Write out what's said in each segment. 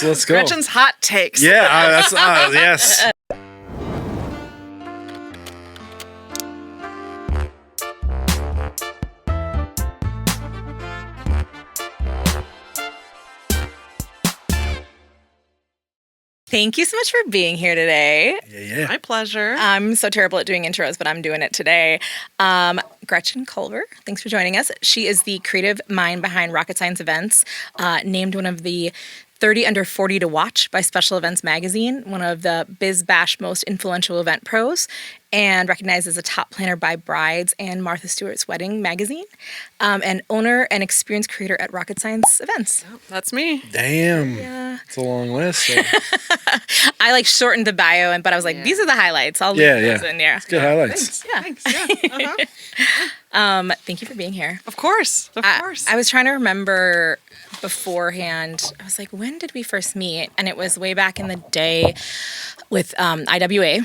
let's go. Gretchen's hot takes. Yeah, that's yes. Thank you so much for being here today. Yeah. My pleasure. I'm so terrible at doing intros, but I'm doing it today. Gretchen Culver, thanks for joining us. She is the creative mind behind Rocket Science Events, named one of the 30 under 40 to watch by Special Events Magazine, one of the BizBash most influential event pros, and recognized as a top planner by Brides and Martha Stewart's Wedding magazine, and owner and experienced creator at Rocket Science Events. Oh, that's me. Damn. Yeah. It's a long list. So. I shortened the bio, but I was like, these are the highlights. I'll leave those in there. It's good highlights. Thanks. Yeah. Uh-huh. Thank you for being here. Of course. I was trying to remember beforehand. I was like, when did we first meet? And it was way back in the day with IWA,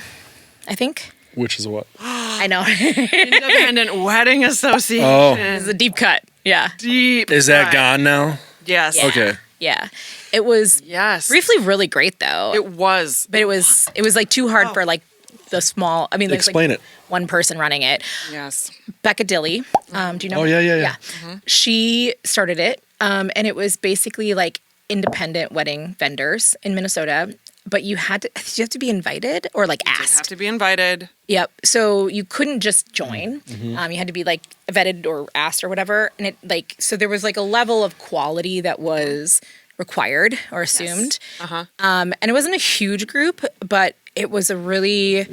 I think. Which is what? I know. Independent Wedding Association. Oh. It was a deep cut. Yeah. Deep. Is that cut. gone now? Yes. Yeah. Okay. Yeah. It was briefly really great though. It was. But it was like too hard for like the small. I mean, there's Explain like it. one person running it. Yes. Becca Dilly. Do you know? Oh her? yeah. Mm-hmm. She started it, and it was basically like independent wedding vendors in Minnesota. But you have to be invited or like asked. You have to be invited. Yep. So you couldn't just join. Mm-hmm. You had to be like vetted or asked or whatever. And it so there was like a level of quality that was required or assumed. Yes. Uh-huh. And it wasn't a huge group, but it was a really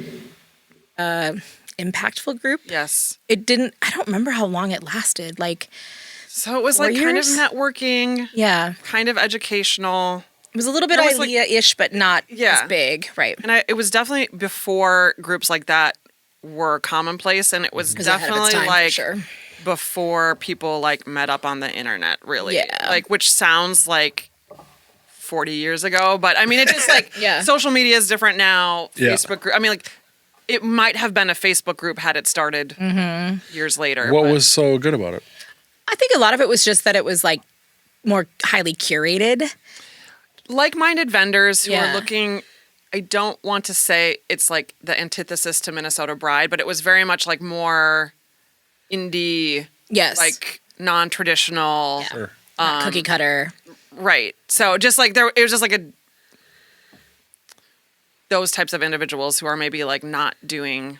impactful group. Yes. I don't remember how long it lasted. So it was 4 like kind of years? networking. Yeah. Kind of educational. It was a little bit ILEA-ish, but not as big. Right. And it was definitely before groups like that were commonplace. And it was definitely time, for sure. before people like met up on the internet, really. Yeah. Like, which sounds like 40 years ago. But I mean, it's just like social media is different now. Yeah. Facebook group. I mean, like, it might have been a Facebook group had it started years later. What was so good about it? I think a lot of it was just that it was like more highly curated. Like-minded vendors who are looking, I don't want to say it's like the antithesis to Minnesota Bride, but it was very much like more indie, like non-traditional. Yeah. Sure. Not cookie cutter. Right. So just like it was just like those types of individuals who are maybe like not doing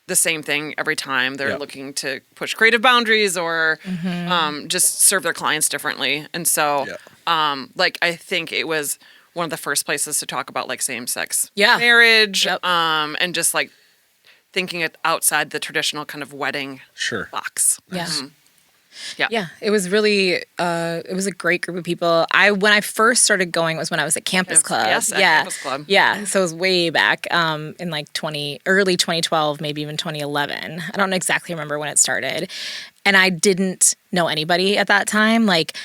the same thing every time. They're looking to push creative boundaries or just serve their clients differently. And so I think it was one of the first places to talk about like same-sex marriage and just like thinking it outside the traditional kind of wedding box. Yeah. Mm-hmm. Yeah, it was really, it was a great group of people. When I first started going was when I was at Campus Club. Yes, at Campus Club. Yeah, so it was way back in like early 2012, maybe even 2011. I don't exactly remember when it started. And I didn't know anybody at that time. Like,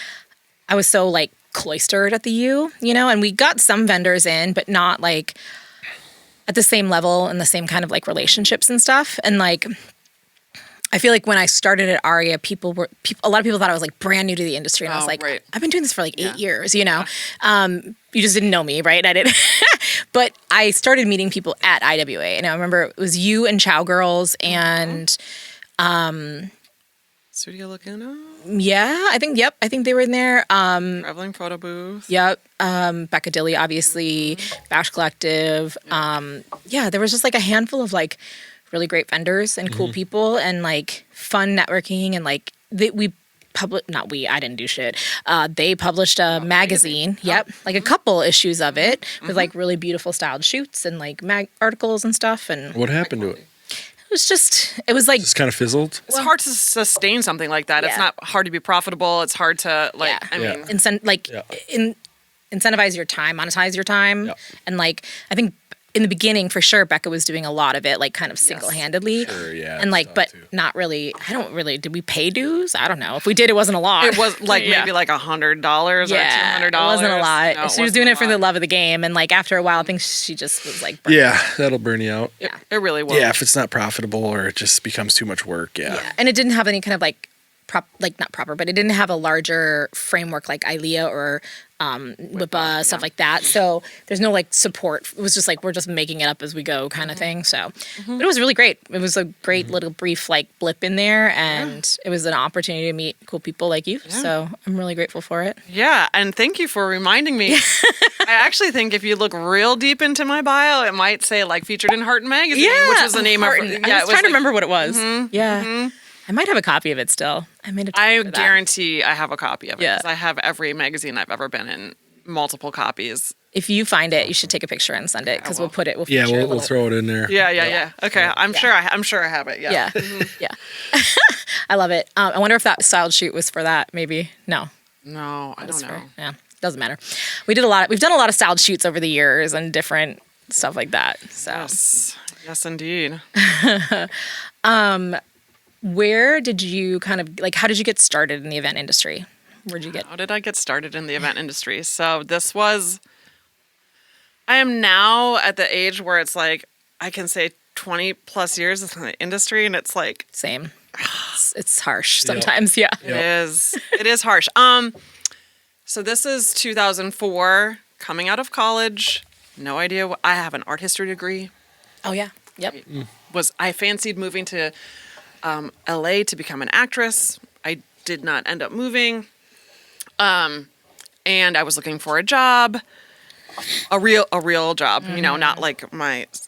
I was so like cloistered at the U, and we got some vendors in, but not like at the same level and the same kind of like relationships and stuff. And like, I feel like when I started at ARIA, a lot of people thought I was like brand new to the industry. And I was like, I've been doing this for like 8 years, You just didn't know me, right? I didn't. But I started meeting people at IWA. And I remember it was you and Chow Girls and... Studio Laguna? Yeah, I think they were in there. Traveling Photo Booth. Yep. Becca Dilly, obviously. Bash Collective. There was just like a handful of like really great vendors and cool people and like fun networking and like I didn't do shit. They published a magazine. Yep. Like a couple issues of it with like really beautiful styled shoots and like articles and stuff. And what happened to it? It was like just kind of fizzled. It's hard to sustain something like that. Yeah. It's not hard to be profitable. It's hard to incentivize your time, monetize your time. Yep. And like, I think in the beginning, for sure, Becca was doing a lot of it, like kind of single-handedly. Sure, yeah. And like, but not really. Did we pay dues? I don't know. If we did, it wasn't a lot. It was like maybe like $100 or $200. It wasn't a lot. No, she was doing it for the love of the game. And like after a while, I think she just was like, that'll burn you out. Yeah, it really will. Yeah, if it's not profitable or it just becomes too much work. Yeah. And it didn't have any kind of like, not proper, but it didn't have a larger framework like ILEA or WIPA, stuff like that. So there's no like support. It was just like we're just making it up as we go kind of thing. So but it was really great. It was a great little brief like blip in there, and it was an opportunity to meet cool people like you. So I'm really grateful for it. Yeah, and thank you for reminding me. I actually think if you look real deep into my bio, it might say like featured in Heart Magazine, which was the name Hearten. of. I was trying to remember what it was. Yeah. Mm-hmm. I might have a copy of it still. I guarantee I have a copy of it Yeah. because I have every magazine I've ever been in, multiple copies. If you find it, you should take a picture and send it because we'll put it. We'll Yeah, feature a we'll little- throw it in there. Yeah. Okay, I'm sure I have it. Yeah. Yeah, yeah. I love it. I wonder if that styled shoot was for that. Maybe no. No, I don't know. Yeah, doesn't matter. We've done a lot of styled shoots over the years and different stuff like that. So Yes, indeed. where did you kind of like? How did you get started in the event industry? Where'd you get? How did I get started in the event industry? So I am now at the age where it's like I can say 20 plus years in the industry, and it's like Same. It's harsh sometimes. Yeah. it is. It is harsh. So this is 2004, coming out of college. No idea what I have an art history degree. Oh yeah. Yep. I fancied moving to LA to become an actress. I did not end up moving. And I was looking for a job, a real job, not like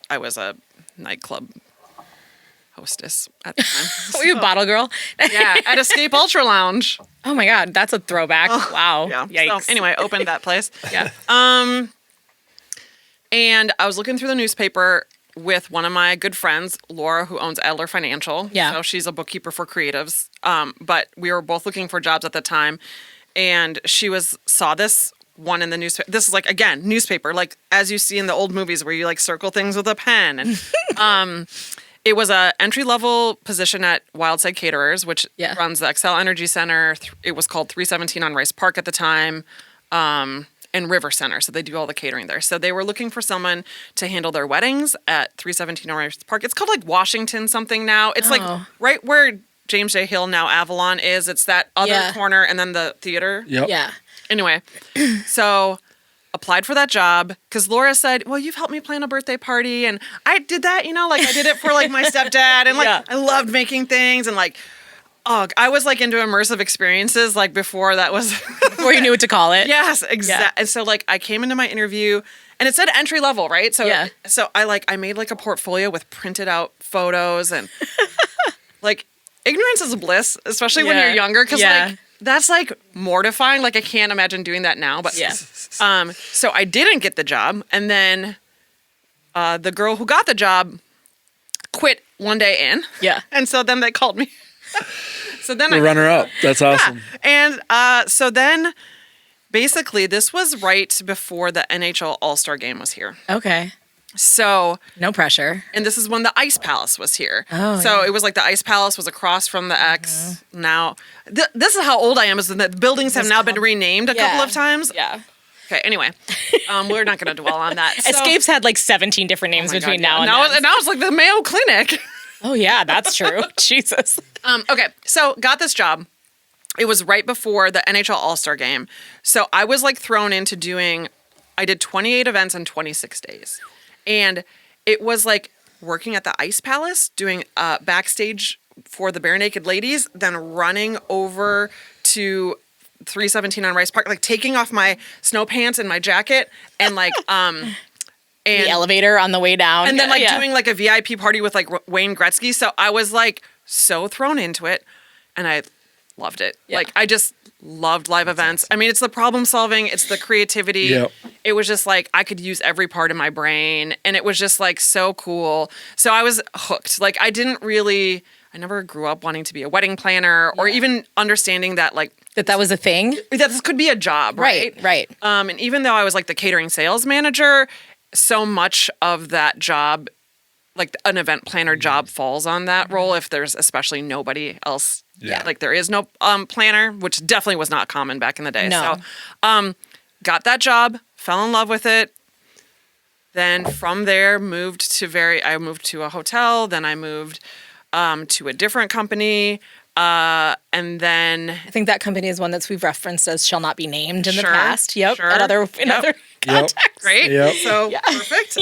I was a nightclub hostess at the time. Were you a bottle girl? Yeah, at Escape Ultra Lounge. Oh my God, that's a throwback. Wow. Yeah. Yikes. So anyway, opened that place. Yeah. And I was looking through the newspaper with one of my good friends, Laura, who owns Adler Financial. Yeah. So she's a bookkeeper for creatives. But we were both looking for jobs at the time. And she saw this one in the newspaper. This is like, again, newspaper, like as you see in the old movies where you like circle things with a pen. And it was a entry-level position at Wildside Caterers, which runs the Excel Energy Center. It was called 317 on Rice Park at the time. And River Center, so they do all the catering there. So they were looking for someone to handle their weddings at 317 on Rice Park. It's called like Washington something now. It's like right where James J. Hill, now Avalon, is. It's that other corner and then the theater. Yep. Yeah. Anyway, so applied for that job because Laura said, well, you've helped me plan a birthday party. And I did that, like I did it for like my stepdad. And like I loved making things and like, I was like into immersive experiences like before that was Before you knew what to call it. Yes, exactly. Yeah. And so like I came into my interview and it said entry level, right? So I made like a portfolio with printed out photos and like ignorance is bliss, especially when you're younger, because like that's like mortifying. Like I can't imagine doing that now. But so I didn't get the job, and then the girl who got the job quit one day in. Yeah. And so then they called me. So then The runner up. That's awesome. Yeah. And so then basically this was right before the NHL All-Star game was here. Okay. So no pressure. And this is when the Ice Palace was here. Oh, so it was like the Ice Palace was across from the X. Now, this is how old I am, is that the buildings have now been renamed a couple of times. Yeah. Okay, anyway, we're not going to dwell on that. So, Escapes had like 17 different names between now and then. Now it's like the Mayo Clinic. Oh, yeah, that's true. Jesus. Okay, so got this job. It was right before the NHL All-Star game. So I was like thrown into I did 28 events in 26 days. And it was like working at the Ice Palace, doing backstage for the Bare Naked Ladies, then running over to 317 on Rice Park, like taking off my snow pants and my jacket and like and the elevator on the way down. And then like doing like a VIP party with like Wayne Gretzky. So I was like so thrown into it and I loved it. Yeah. Like I just loved live events. I mean, it's the problem solving, it's the creativity. Yep. It was just like I could use every part of my brain and it was just like so cool. So I was hooked. Like I never grew up wanting to be a wedding planner or even understanding that like that was a thing. That this could be a job, right? Right. And even though I was like the catering sales manager, so much of that job, like an event planner job, falls on that role if there's especially nobody else. Yeah. Like there is no planner, which definitely was not common back in the day. No. So got that job, fell in love with it. Then from there I moved to a hotel. Then I moved to a different company. And then I think that company is one that we've referenced as shall not be named in the Sure, past. Yep. sure. In other contexts. great. Yep. So perfect.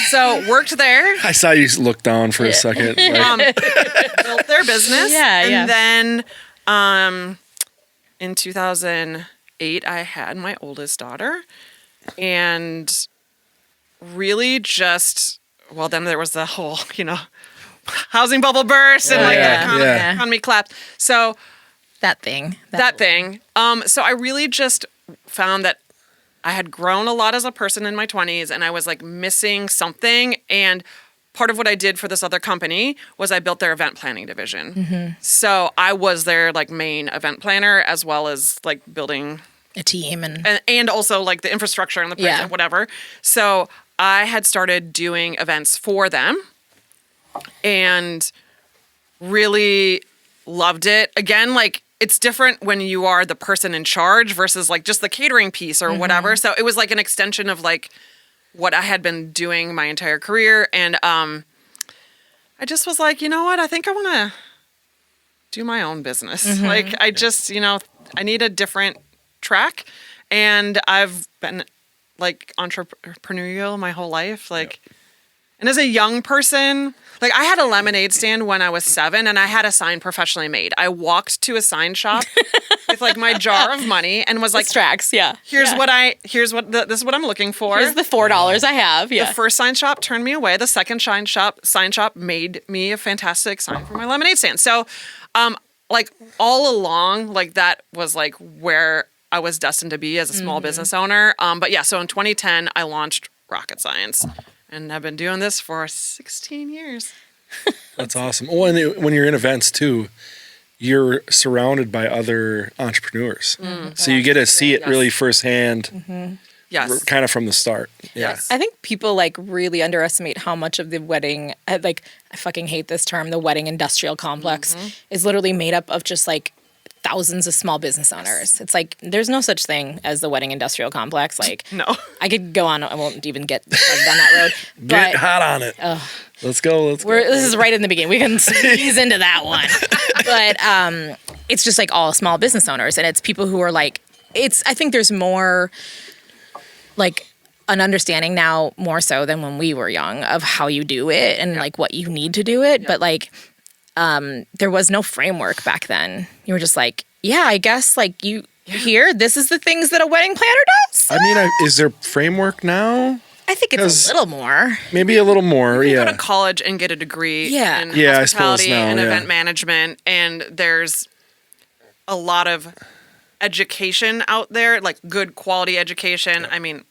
So worked there. I saw you look down for a second. Like, Built their business. Yeah, And then in 2008, I had my oldest daughter. And really just, well, then there was the whole, housing bubble burst and the economy collapsed. So that thing. So I really just found that I had grown a lot as a person in my 20s and I was like missing something. And part of what I did for this other company was I built their event planning division. So I was their like main event planner as well as like building a team and also like the infrastructure and the price and whatever. So I had started doing events for them and really loved it. Again, like it's different when you are the person in charge versus like just the catering piece or whatever. So it was like an extension of like what I had been doing my entire career. And I just was like, you know what? I think I want to do my own business. Like I just, I need a different track. And I've been like entrepreneurial my whole life. Like, and as a young person, like I had a lemonade stand when I was 7 and I had a sign professionally made. I walked to a sign shop with like my jar of money and was like, tracks. Yeah. This is what I'm looking for. Here's the $4 I have. Yeah. The first sign shop turned me away. The second sign shop made me a fantastic sign for my lemonade stand. So, like all along, like that was like where I was destined to be as a small business owner. But yeah, so in 2010, I launched Rocket Science. And I've been doing this for 16 years. That's awesome. Oh, and when you're in events too, you're surrounded by other entrepreneurs. So you get to see it really firsthand. Yes. Kind of from the start. Yeah. Yes. I think people like really underestimate how much of the wedding, I fucking hate this term, the wedding industrial complex is literally made up of just like thousands of small business owners. It's like there's no such thing as the wedding industrial complex. Like, no, I could go on. I won't even get down that road. Get hot on it. Let's go. This is right in the beginning. We can ease into that one. But it's just like all small business owners, and it's people who are like. I think there's more like an understanding now more so than when we were young of how you do it and like what you need to do it. But like. There was no framework back then. You were just like, I guess like here, this is the things that a wedding planner does. I mean, is there framework now? I think it's a little more. Maybe a little more, you go to college and get a degree in hospitality I suppose now, and event management, and there's a lot of education out there, like good quality education. I mean,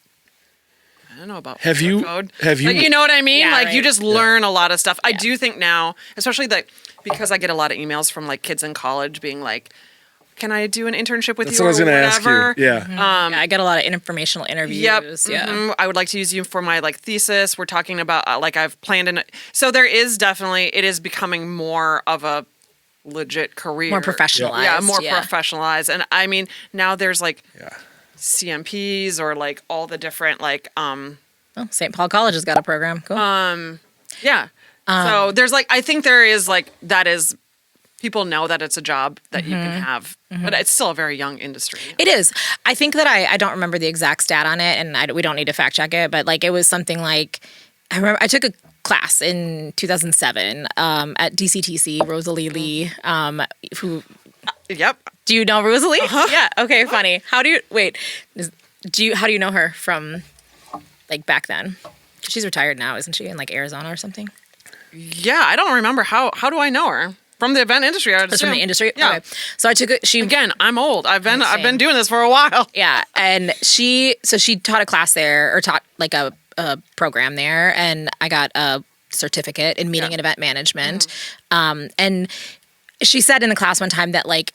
I don't know about have you like, you know what I mean? Yeah, like right. you just learn a lot of stuff. I do think now, especially because I get a lot of emails from like kids in college being like, can I do an internship with That's you what I was or gonna whatever? ask you. Yeah. I get a lot of informational interviews. Yep. Yeah. I would like to use you for my like thesis. We're talking about like I've planned so there is definitely, it is becoming more of a legit career. More professionalized. Yeah, more professionalized. And I mean, now there's like CMPs or like all the different like St. Paul College has got a program. Cool. Yeah. So there's like, I think there is like, that is, people know that it's a job that you can have, but it's still a very young industry. It is. I think that I don't remember the exact stat on it, and we don't need to fact check it, but like it was something like, I remember I took a class in 2007 at DCTC, Rosalie Lee, who... Yep. Do you know Rosalie? Yeah. Okay, funny. How do you know her from like back then? She's retired now, isn't she? In like Arizona or something? Yeah, I don't remember. How do I know her? From the event industry, I would assume. From the industry? Yeah. Okay. So I took it. Again, I'm old. I've been doing this for a while. Yeah. And she taught a class there, or taught like a program there, and I got a certificate in meeting and event management. And she said in the class one time that like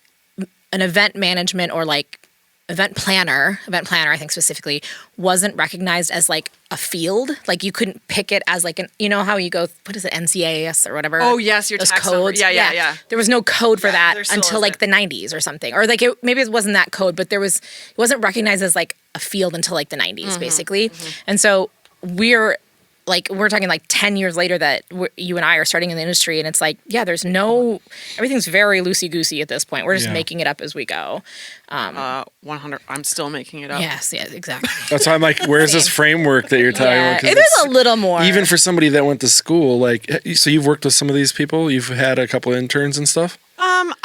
an event management or like event planner, I think specifically, wasn't recognized as like a field. Like you couldn't pick it as like how you go, what is it, NCAS or whatever? Oh yes, your those tax codes. Number. Yeah. There was no code for that there still until like the 90s or something. Or like maybe it wasn't that code, but it wasn't recognized as like a field until like the 90s basically. And so we're like we're talking like 10 years later that you and I are starting in the industry, and it's like, yeah, everything's very loosey-goosey at this point. We're just making it up as we go. 100. I'm still making it up. Yes, exactly. That's why I'm like, where's this framework that you're talking about? 'Cause it is a little more. even for somebody that went to school, like, so you've worked with some of these people? You've had a couple interns and stuff?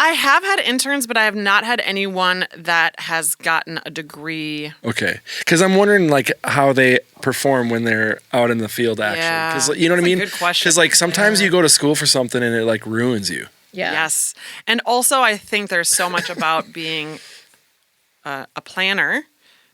I have had interns, but I have not had anyone that has gotten a degree. Okay. Because I'm wondering, like, how they perform when they're out in the field, actually. Yeah. Because, you know what I mean? Good question. Because, like, sometimes you go to school for something and it, like, ruins you. Yeah. Yes. And also, I think there's so much about being a planner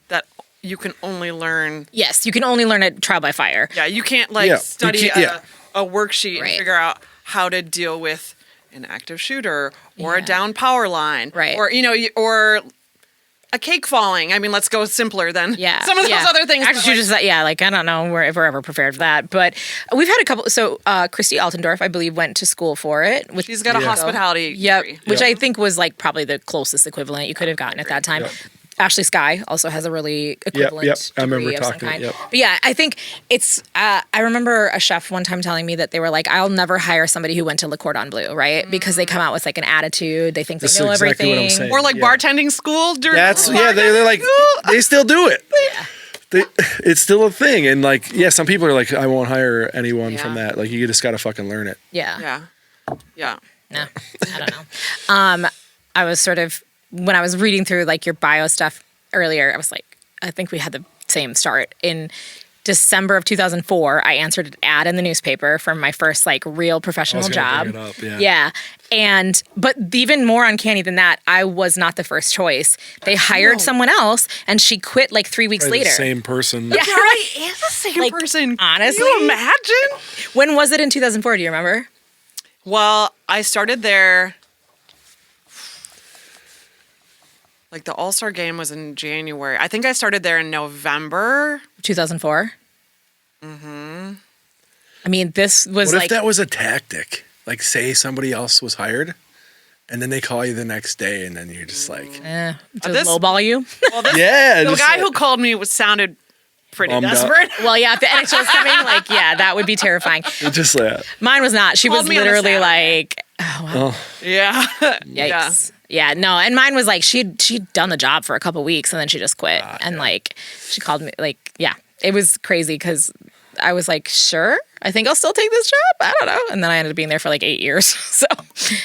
that you can only learn. Yes, you can only learn it trial by fire. Yeah, you can't, like, Yeah, study you can't- a worksheet and figure out how to deal with an active shooter or a down power line. Right. Or, or a cake falling. I mean, let's go simpler than some of those other things. Actually, just like I don't know if we're ever prepared for that. But we've had a couple. So Christy Altendorf, I believe, went to school for it. She's got a hospitality degree. Which I think was like probably the closest equivalent you could have gotten at that time. Yep. Ashley Skye also has a really equivalent I remember degree of some talking. kind. But yeah, I think it's. I remember a chef one time telling me that they were like, "I'll never hire somebody who went to Le Cordon Bleu, right? Because they come out with like an attitude. They think they know exactly everything." What I'm saying. Or like bartending school during. They're like they still do it. It's still a thing, and like some people are like, I won't hire anyone from that. Like you just got to fucking learn it. Yeah. No, I don't know. I was sort of, when I was reading through like your bio stuff earlier, I was like, I think we had the same start. In December of 2004, I answered an ad in the newspaper for my first like real professional job. Bring it up, But even more uncanny than that, I was not the first choice. They hired someone else, and she quit like 3 weeks later. The same person. Yeah, right. It's the same person. Honestly, can you imagine? When was it in 2004? Do you remember? Well, I started there. Like the All-Star game was in January. I think I started there in November. 2004? Mm-hmm. I mean, this was What if that was a tactic? Like, say somebody else was hired, and then they call you the next day, and then you're just like... to lowball you? Well, the guy who called me sounded pretty desperate. Well, yeah, if the NHL is coming, like, that would be terrifying. Just that. Mine was not. She was literally like, oh, wow. Yeah. Yikes. Yeah, no, and mine was like she'd done the job for a couple weeks and then she just quit. Like she called me like, it was crazy because I was like, sure, I think I'll still take this job. I don't know. And then I ended up being there for like 8 years. So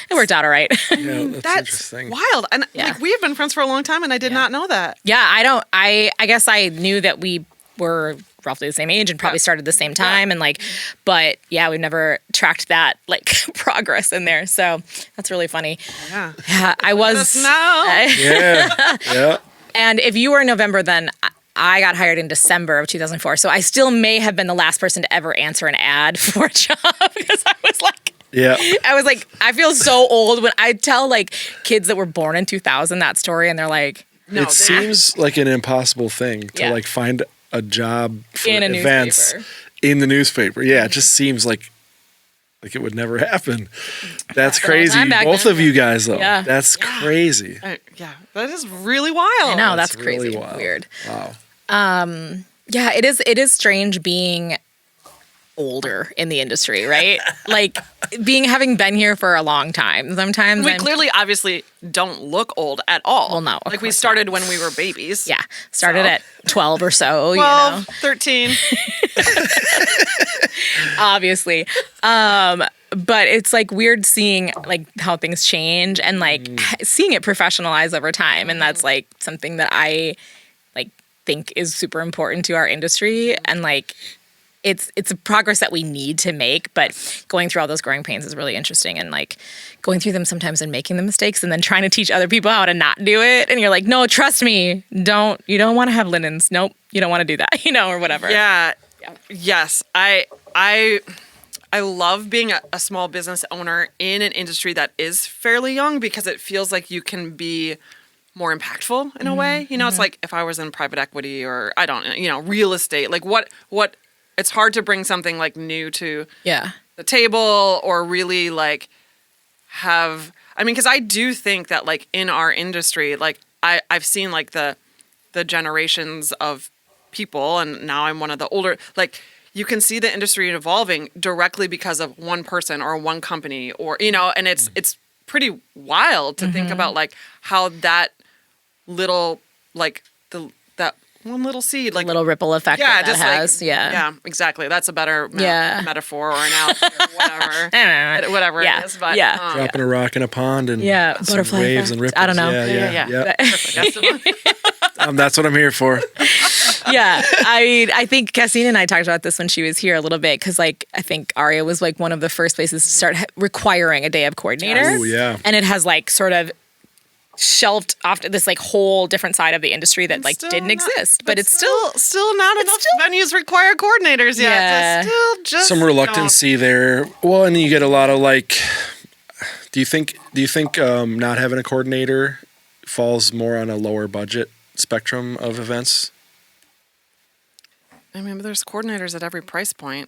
it worked out all right. Yeah, that's interesting. Wild. And like we have been friends for a long time and I did not know that. Yeah, I guess I knew that we were roughly the same age and probably started the same time and like, but we've never tracked that like progress in there. So that's really funny. Yeah, I was. Yeah. And if you were in November, then I got hired in December of 2004. So I still may have been the last person to ever answer an ad for a job because I was like, I feel so old when I tell like kids that were born in 2000 that story and they're like, no, it seems like an impossible thing to like find a job for in events in the newspaper. Yeah, it just seems like it would never happen. That's crazy. Both of you guys, though. Yeah. That's crazy. That is really wild. I know, that's crazy. Really wild. Weird. Wow. It is strange being older in the industry, right? Like having been here for a long time. Sometimes we clearly obviously don't look old at all. Well, no. Like we started when we were babies. Yeah. Started at 12 or so, 12, 13. Obviously. But it's like weird seeing like how things change and like seeing it professionalize over time. And that's like something that I like think is super important to our industry. And like it's a progress that we need to make, but going through all those growing pains is really interesting and like going through them sometimes and making the mistakes and then trying to teach other people how to not do it. And you're like, no, trust me, you don't want to have linens. Nope. You don't want to do that, or whatever. Yeah. Yes. I love being a small business owner in an industry that is fairly young because it feels like you can be more impactful in a way. It's like if I was in private equity or I don't real estate, like what it's hard to bring something like new to the table or really like because I do think that like in our industry, like I've seen like the generations of people and now I'm one of the older, like you can see the industry evolving directly because of one person or one company, or, you know, and it's pretty wild to think about like how that little, like that one little seed, like little ripple effect that has. Like, yeah, exactly. That's a better metaphor or analogy or whatever Yeah. it is. But Dropping a rock in a pond and some butterfly waves effect. and ripples. I don't know. Yeah. Perfect. That's what I'm here for. Yeah, I think Cassine and I talked about this when she was here a little bit, because like I think Aria was like one of the first places to start requiring a day of coordinator. Oh yeah, and it has like sort of shelved off to this like whole different side of the industry that like didn't exist, but it's still not enough venues require coordinators yet. Yeah. It's still just some reluctancy there. Well, and you get a lot of like. Do you think not having a coordinator falls more on a lower budget spectrum of events? I mean, there's coordinators at every price point.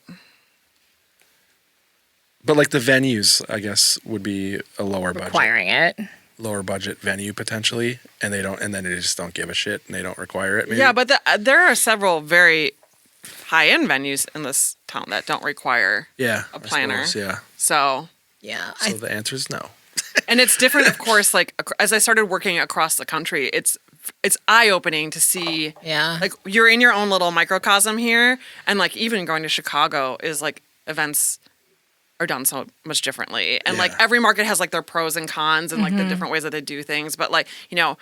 But like the venues, I guess, would be a lower requiring budget venue potentially, and they just don't give a shit and they don't require it. Maybe? Yeah, but there are several very high-end venues in this town that don't require a planner. Yeah. So the answer is no. And it's different, of course. Like as I started working across the country, it's eye-opening to see. Yeah. Like you're in your own little microcosm here, and like even going to Chicago is like events are done so much differently, and like every market has like their pros and cons and like the different ways that they do things. But like, you know,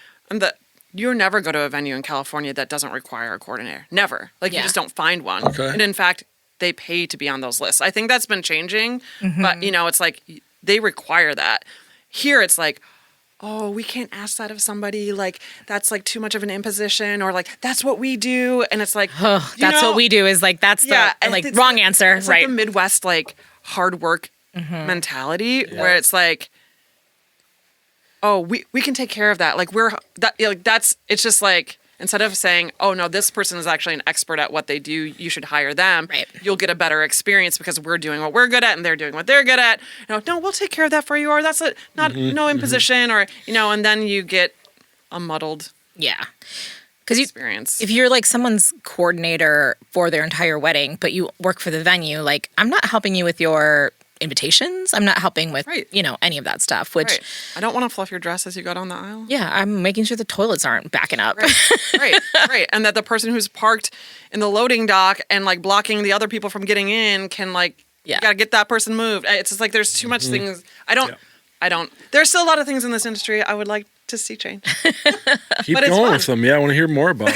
you never go to a venue in California that doesn't require a coordinator. Never. Like you just don't find one. Okay. And in fact, they pay to be on those lists. I think that's been changing, but you know, it's like they require that. Here it's like, oh, we can't ask that of somebody. Like that's like too much of an imposition, or like that's what we do. And it's like, what we do is like that's the like wrong answer, it's right? Like the Midwest like hard work mentality where it's like, oh, we can take care of that. Like it's just like, instead of saying, oh no, this person is actually an expert at what they do, you should hire them. Right. You'll get a better experience because we're doing what we're good at and they're doing what they're good at. You know, no, we'll take care of that for you, or that's no imposition, or you know, and then you get a muddled because experience. If you're like someone's coordinator for their entire wedding, but you work for the venue, like I'm not helping you with your invitations. I'm not helping with, you know, any of that stuff, which I don't want to fluff your dress as you go down the aisle. Yeah. I'm making sure the toilets aren't backing up. Right. And that the person who's parked in the loading dock and like blocking the other people from getting in can like, you got to get that person moved. It's just like, there's too much things. I don't, there's still a lot of things in this industry I would like to see change. Keep going with them. Yeah, I want to hear more about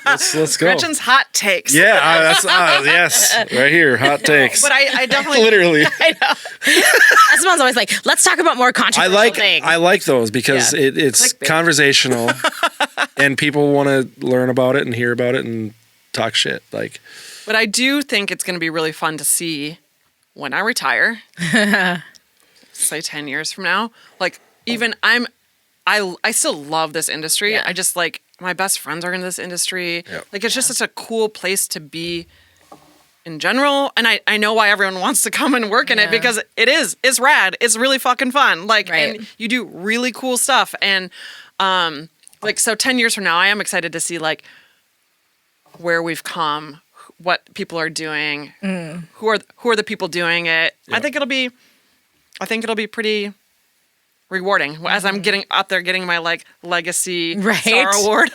let's go. Gretchen's hot takes. Yeah, that's yes, right here, hot takes. But I definitely literally. I know. Esteban's always like, let's talk about more controversial things. I like those because it's conversational, and people want to learn about it and hear about it and talk shit. Like, but I do think it's going to be really fun to see when I retire. Say 10 years from now, like even I still love this industry. I just like my best friends are in this industry. Like it's just such a cool place to be in general. And I know why everyone wants to come and work in it, because it's rad. It's really fucking fun. Like, and you do really cool stuff. And like, so 10 years from now, I am excited to see like where we've come, what people are doing, who are the people doing it. I think it'll be pretty rewarding as I'm getting out there, getting my like legacy star award.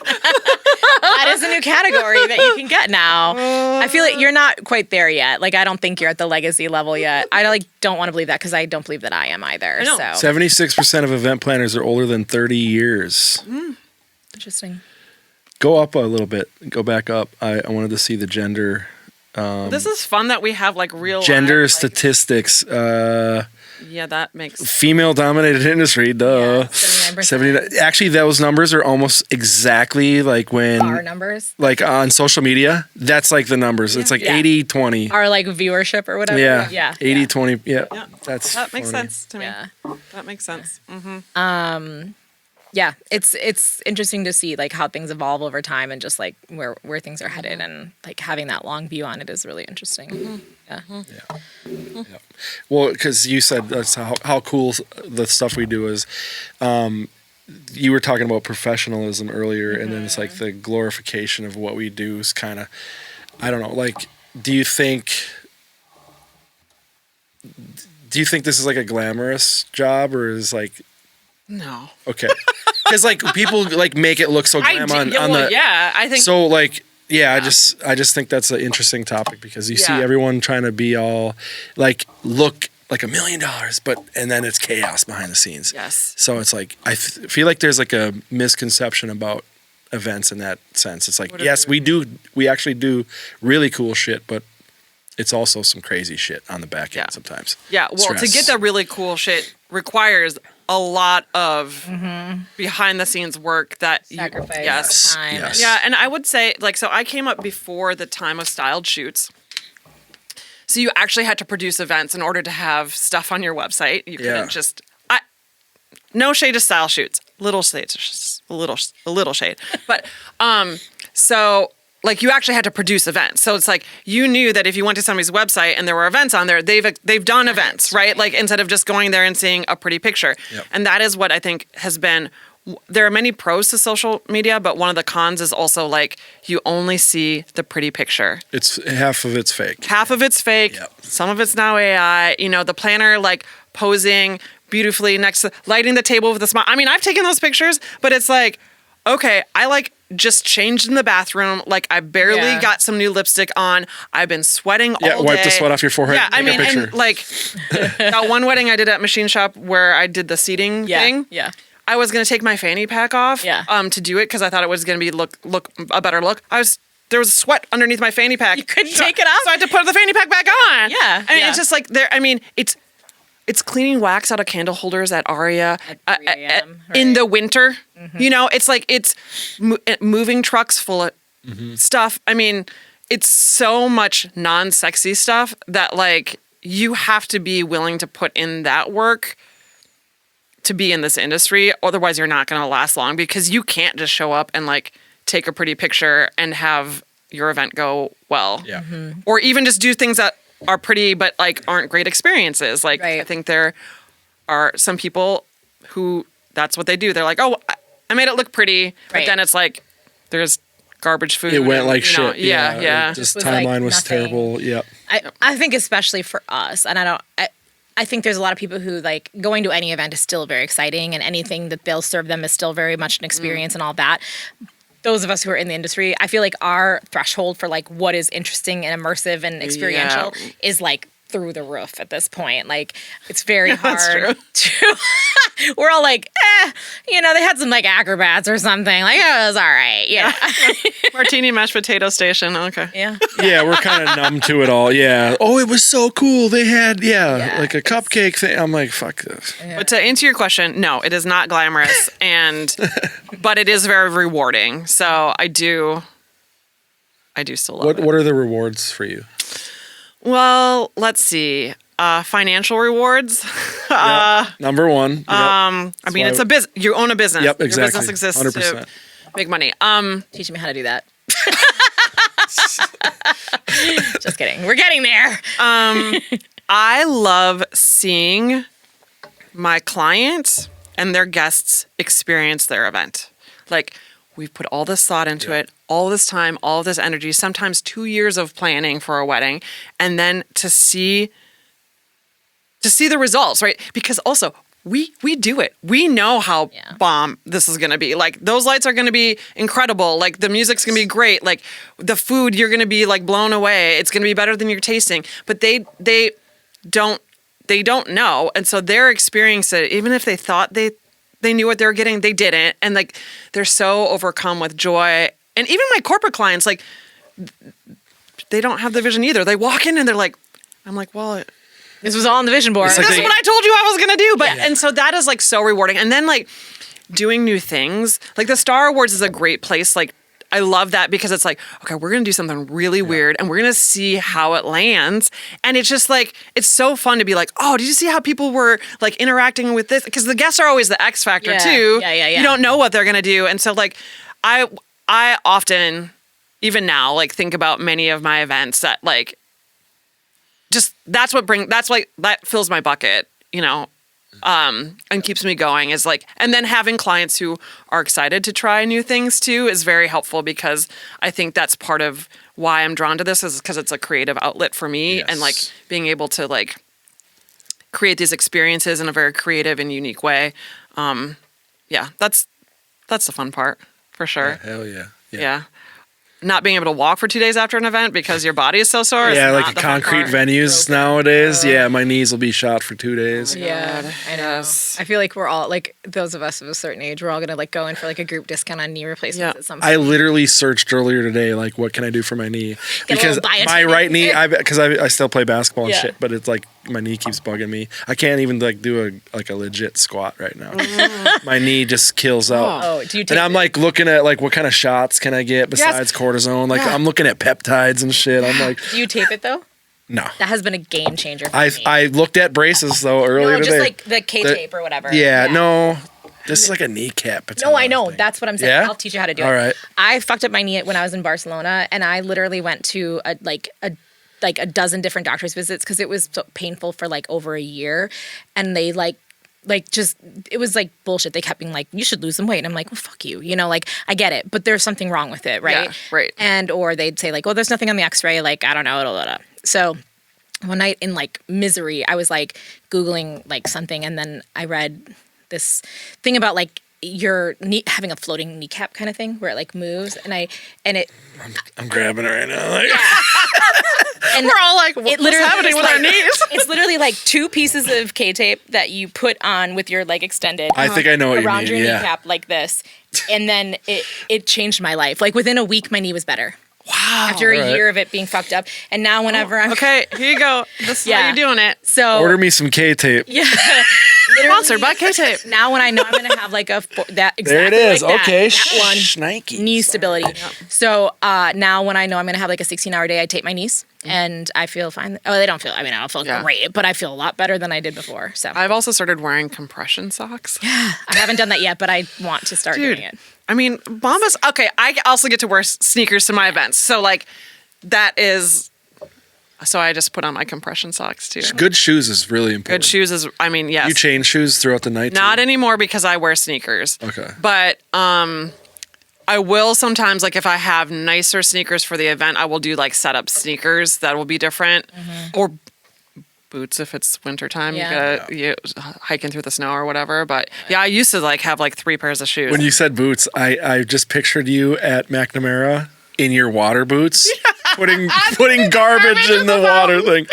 That is a new category that you can get now. I feel like you're not quite there yet. Like I don't think you're at the legacy level yet. I like don't want to believe that because I don't believe that I am either. So 76% of event planners are older than 30 years. Interesting. Go up a little bit. Go back up. I wanted to see the gender. This is fun that we have like real gender live, statistics. Yeah, that makes female-dominated industry. Duh. 79%. Actually, those numbers are almost exactly like when our numbers, like on social media. That's like the numbers. It's like 80-20. Our like viewership or whatever. Yeah. 80-20. Yeah. That makes sense to me. Yeah. That makes sense. Yeah, it's interesting to see like how things evolve over time and just like where things are headed, and like having that long view on it is really interesting. Yeah. Well, because you said that's how cool the stuff we do is. You were talking about professionalism earlier, and then it's like the glorification of what we do is kind of, I don't know, like do you think this is like a glamorous job, or is like No. okay? Because like people like make it look so glam on the I think so like I just think that's an interesting topic because you see everyone trying to be all like look like $1 million, and then it's chaos behind the scenes. Yes. So it's like feel like there's like a misconception about events in that sense. It's like yes, we actually do really cool shit, but it's also some crazy shit on the back end sometimes. Yeah, well, Stress. to get the really cool shit requires a lot of behind the scenes work that sacrifice, time. Yes. Yeah, and I would say like so I came up before the time of styled shoots. So you actually had to produce events in order to have stuff on your website. You couldn't just no shade to style shoots. Little shade, a little shade. But so like you actually had to produce events. So it's like you knew that if you went to somebody's website and there were events on there, they've done events, right? Like instead of just going there and seeing a pretty picture. Yep. And that is what I think has been. There are many pros to social media, but one of the cons is also like you only see the pretty picture. It's half of it's fake. Half of it's fake. Yep. Some of it's now AI. You know, the planner like posing beautifully next to lighting the table with a smile. I mean, I've taken those pictures, but it's like, okay, I like just changed in the bathroom. Like I barely got some new lipstick on. I've been sweating all day. Wipe the sweat off your forehead. Yeah, I take mean, a picture. and like that one wedding I did at Machine Shop where I did the seating thing. Yeah. I was gonna take my fanny pack off to do it because I thought it was gonna be look a better look. There was sweat underneath my fanny pack. You couldn't take it off? So I had to put the fanny pack back on. Yeah. I mean, it's just like there. I mean, it's cleaning wax out of candle holders at Aria At 3 a.m., in right. the winter. You know, it's like it's moving trucks full of stuff. I mean, it's so much non-sexy stuff that like you have to be willing to put in that work to be in this industry. Otherwise, you're not going to last long because you can't just show up and like take a pretty picture and have your event go well. Yeah. Or even just do things that are pretty but like aren't great experiences. Like Right. I think there are some people who that's what they do. They're like, oh, I made it look pretty, but Right. then it's like there's garbage food. It went and, like you know, shit. Yeah. Just was like timeline was nothing. terrible. Yep. I think especially for us, and I think there's a lot of people who like going to any event is still very exciting, and anything that they'll serve them is still very much an experience and all that. Those of us who are in the industry, I feel like our threshold for like what is interesting and immersive and experiential is like through the roof at this point. Like it's very hard to we're all like, they had some like acrobats or something. Like it was all right. Yeah. Martini mashed potato station. Okay. Yeah. Yeah, we're kind of numb to it all. Yeah. Oh, it was so cool. They had like a cupcake thing. I'm like, fuck this. Yeah. But to answer your question, no, it is not glamorous, but it is very rewarding. So I do still love it. What are the rewards for you? Well, let's see. Financial rewards. Number one. Yep. I mean, it's a business. You own a business. Yep, exactly. Your business exists 100%. to make money. Teaching me how to do that. Just kidding. We're getting there. I love seeing my clients and their guests experience their event. Like, we've put all this thought into it, all this time, all this energy, sometimes 2 years of planning for a wedding, and then to see the results, right? Because also, we do it. We know how bomb this is going to be. Like, those lights are going to be incredible. Like, the music's going to be great. Like, the food, you're going to be, like, blown away. It's going to be better than you're tasting. But they don't know. And so they're experiencing it. Even if they thought they knew what they were getting, they didn't. And, like, they're so overcome with joy. And even my corporate clients, like, they don't have the vision either. They walk in and they're like, I'm like, well... This was all on the vision board. It's like That's what I told you I was going to do. But and so that is like so rewarding. And then like doing new things, like the Star Awards is a great place. Like I love that because it's like, okay, we're going to do something really weird and we're going to see how it lands. And it's just like, it's so fun to be like, oh, did you see how people were like interacting with this? Because the guests are always the X factor too. Yeah. You don't know what they're going to do. And so like, I often, even now, like think about many of my events that like, just that fills my bucket, you know. and keeps me going is like, and then having clients who are excited to try new things too is very helpful, because I think that's part of why I'm drawn to this, is because it's a creative outlet for me. And like being able to like create these experiences in a very creative and unique way. That's the fun part for sure. Yeah, hell yeah. Yeah. Not being able to walk for 2 days after an event because your body is so sore. Yeah, like concrete venues nowadays. Yeah, my knees will be shot for 2 days. Yeah, I know. I feel like we're all, like, those of us of a certain age, we're all going to, like, go in for, like, a group discount on knee replacements at some point. I literally searched earlier today, like, what can I do for my knee? Because my right knee, because I still play basketball and shit, but it's like my knee keeps bugging me. I can't even, like, do a legit squat right now. My knee just kills out. Oh, do you take And I'm, like, looking at, like, what kind of shots can I get besides cortisone? Like, I'm looking at peptides and shit. I'm like... Do you tape it, though? No. That has been a game changer for me. I looked at braces, though, earlier today. Just, like, the K-tape or whatever. Yeah, no... This is like a kneecap. No, I know. That's what I'm saying. Yeah? I'll teach you how to do it. All right. I fucked up my knee when I was in Barcelona, and I literally went to a dozen different doctor's visits because it was so painful for like over a year, and they it was like bullshit. They kept being like, you should lose some weight. And I'm like, well, fuck you. You know, like, I get it, but there's something wrong with it, right? Yeah, right. And, or they'd say like, well, there's nothing on the x-ray. Like, I don't know. Blah, blah, blah. So one night in like misery, I was like Googling like something, and then I read this thing about like your knee having a floating kneecap kind of thing where it like moves, I'm grabbing it right now. Like, and we're all like, what's happening with our knees? It's literally like 2 pieces of K-tape that you put on with your leg extended. I think I know what you mean. Around your kneecap like this. And then it changed my life. Like within a week, my knee was better. Wow. After a year of it being fucked up. And now whenever I'm... Okay, here you go. This is how you're doing it. So... Order me some K-tape. Yeah. Sponsored by K-tape. Now when I know I'm going to have like that exactly there it is. like okay. that one Schnikey. knee stability. Yep. So now when I know I'm going to have like a 16-hour day, I tape my knees and I feel fine. Oh, they don't feel... I mean, I don't feel great, but I feel a lot better than I did before. So I've also started wearing compression socks. Yeah. I haven't done that yet, but I want to start doing it. I mean, Bombas... Okay, I also get to wear sneakers to my events. So like... That is, so I just put on my compression socks too. Good shoes is really important. Good shoes is, I mean, yes. You change shoes throughout the night? Not anymore because I wear sneakers. Okay. But I will sometimes, like if I have nicer sneakers for the event, I will do like setup sneakers that will be different. Mm-hmm. Or boots if it's wintertime. You're hiking through the snow or whatever. But yeah, I used to like have like 3 pairs of shoes. When you said boots, I just pictured you at McNamara in your water boots, putting garbage in the water thing.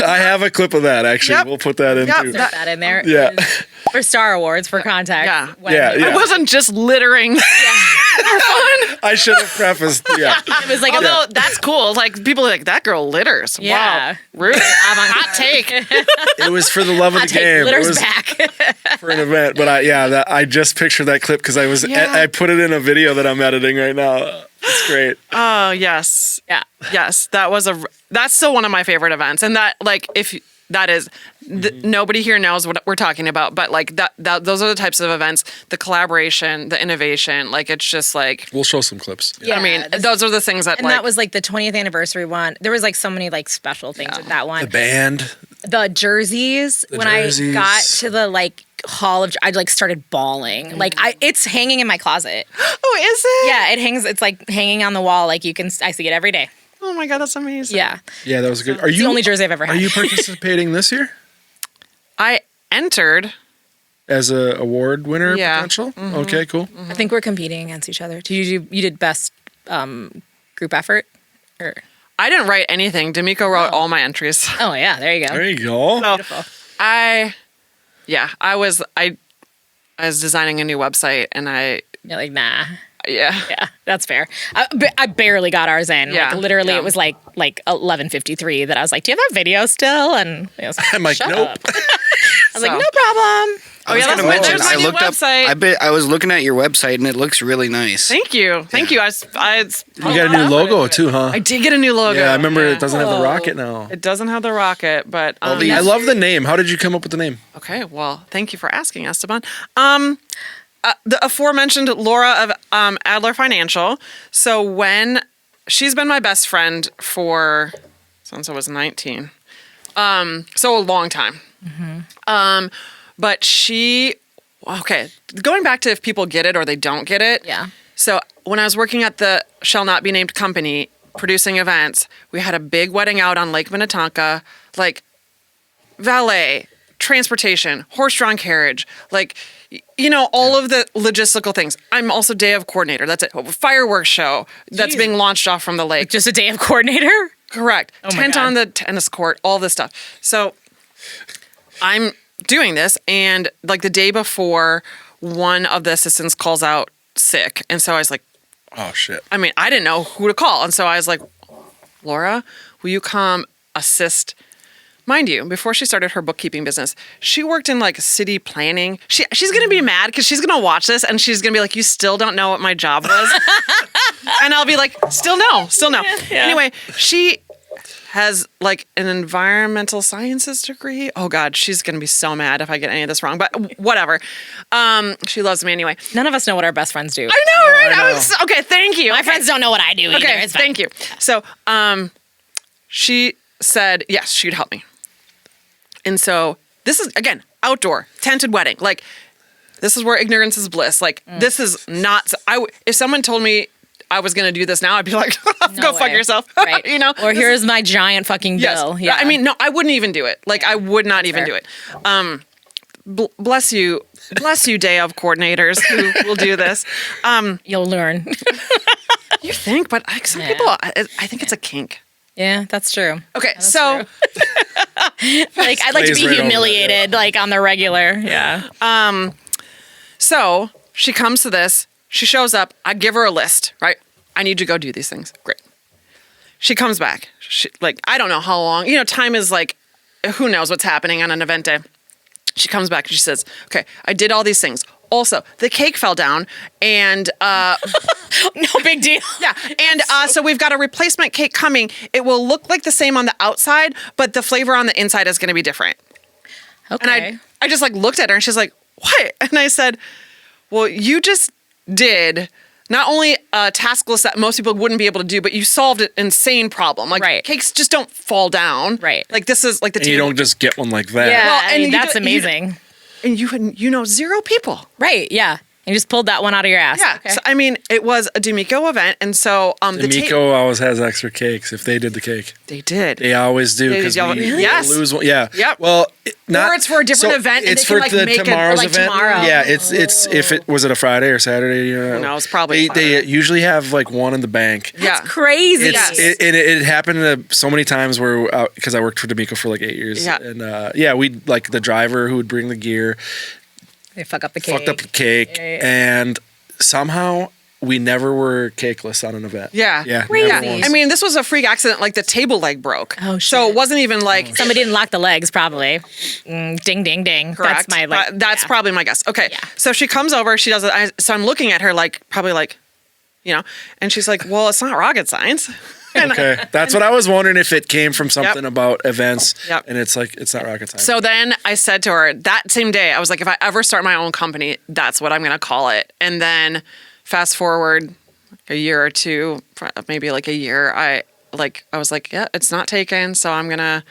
I have a clip of that, actually. Yep. We'll put that in too. Put that in there. Yeah. For Star Awards, for context. Yeah. I wasn't just littering. I should have prefaced. Yeah. It was like, although that's cool. Like people are like, that girl litters. Yeah. Wow. Rude. Hot take. It was for the love of the game. Litters it was back. for an event. But I just pictured that clip because I put it in a video that I'm editing right now. It's great. Oh, yes. Yeah. Yes. That's still one of my favorite events. And that, like, nobody here knows what we're talking about, but like those are the types of events, the collaboration, the innovation, like it's just like... We'll show some clips. Yeah, I mean, those are the things that... And that was like the 20th anniversary one. There was like so many like special things with that one. The band. The jerseys. I got to the like hall of... I like started bawling. Like it's hanging in my closet. Oh, is it? Yeah, it hangs. It's like hanging on the wall. Like I see it every day. Oh my God, that's amazing. Yeah. Yeah, that was good. It's the only jersey I've ever had. Are you participating this year? I entered. As a award winner potential? Mm-hmm. Okay, cool. Mm-hmm. I think we're competing against each other. You did best group effort? Or? I didn't write anything. D'Amico wrote all my entries. Oh, yeah. There you go. There you go. So beautiful. I was designing a new website and You're like, nah. Yeah, that's fair. I barely got ours in. Yeah, like literally, it was like 11:53 that I was like, "Do you have that video still?" And it was, I'm like, "Nope." I was like, "No problem." Oh yeah, there's my new website. I was looking at your website and it looks really nice. Thank you. You got a new logo too, huh? I did get a new logo. Yeah, I remember it doesn't have the rocket now. It doesn't have the rocket, but I love the name. How did you come up with the name? Okay, well, thank you for asking, Esteban. The aforementioned Laura of Adler Financial. So when she's been my best friend since I was 19, so a long time. Mm-hmm. But going back to if people get it or they don't get it. Yeah. So when I was working at the shall not be named company producing events, we had a big wedding out on Lake Minnetonka, like valet, transportation, horse-drawn carriage, like, all of the logistical things. I'm also day of coordinator. That's it. Fireworks show that's being launched off from the lake. Just a day of coordinator? Correct. Oh my Tent God. on the tennis court, all this stuff. So I'm doing this, and like the day before, one of the assistants calls out sick. And so I was like, Oh shit. I mean, I didn't know who to call. And so I was like, Laura, will you come assist? Mind you, before she started her bookkeeping business, she worked in like city planning. She's going to be mad because she's going to watch this and she's going to be like, you still don't know what my job was? And I'll be like, still no. Yeah. Anyway, she has like an environmental sciences degree. Oh God, she's going to be so mad if I get any of this wrong, but whatever. She loves me anyway. None of us know what our best friends do. I know, right? Okay, thank you. My friends don't know what I do either. Okay, It's fine. thank you. So, she said yes, she'd help me. And so this is, again, outdoor, tented wedding. Like, this is where ignorance is bliss. Like, this is not, if someone told me I was going to do this now, I'd be like, go fuck yourself. Right. Or This here's my giant fucking yes. bill. Yeah. I mean, no, I wouldn't even do it. Like, I would not even do it. Bless you, day of coordinators who will do this. You'll learn. You think, but some people, I think it's a kink. Yeah, that's true. Okay, That's so like I'd like to Glaze be right over humiliated, like on the regular. Yeah. So she comes to this. She shows up. I give her a list, right? I need you to go do these things. Great. She comes back. I don't know how long. Time is like, who knows what's happening on an event day. She comes back and she says, okay, I did all these things. Also, the cake fell down and... No big deal. Yeah. And so we've got a replacement cake coming. It will look like the same on the outside, but the flavor on the inside is going to be different. Okay. And I just like looked at her and she's like, what? And I said, well, you just did not only a task list that most people wouldn't be able to do, but you solved an insane problem. Like Right. cakes just don't fall down. Right. Like this is like the And you don't just get one like that. Yeah, Well, I and mean, you that's do- amazing. And you know zero people. Right, yeah. You just pulled that one out of your ass. Yeah. Okay. So, I mean, it was a D'Amico event. And so D'Amico always has extra cakes if they did the cake. they did. They always do They because did. we Really? Yes. lose one. Yeah. Yep. Well, Or it's for a different event and It's they can, for like, the make it, tomorrow's like, event. tomorrow. Yeah. It's if it was it a Friday or Saturday. No, it's probably they Saturday. usually have like one in the bank. Yeah. Crazy. Yes. It happened so many times where because I worked for D'Amico for like 8 years. Yeah. And we like the driver who would bring the gear They fuck up the cake. fucked up the cake and somehow we never were cakeless on an event. Yeah. Yeah. Crazy. never once. I mean, this was a freak accident. Like the table leg broke. Oh, So shit. it wasn't even like Somebody didn't lock the legs, probably. Ding, ding, ding. correct. That's my That's yeah. probably my guess. Okay. Yeah. So she comes over. She does it. So I'm looking at her like probably like, and she's like, "Well, it's not rocket science." And Okay, that's what I was wondering if it came from something Yep. about events, Yep. and it's like it's not rocket science. So then I said to her that same day, I was like, if I ever start my own company, that's what I'm going to call it. And then fast forward a year or two, maybe like a year, I was like, yeah, it's not taken, so I'm gonna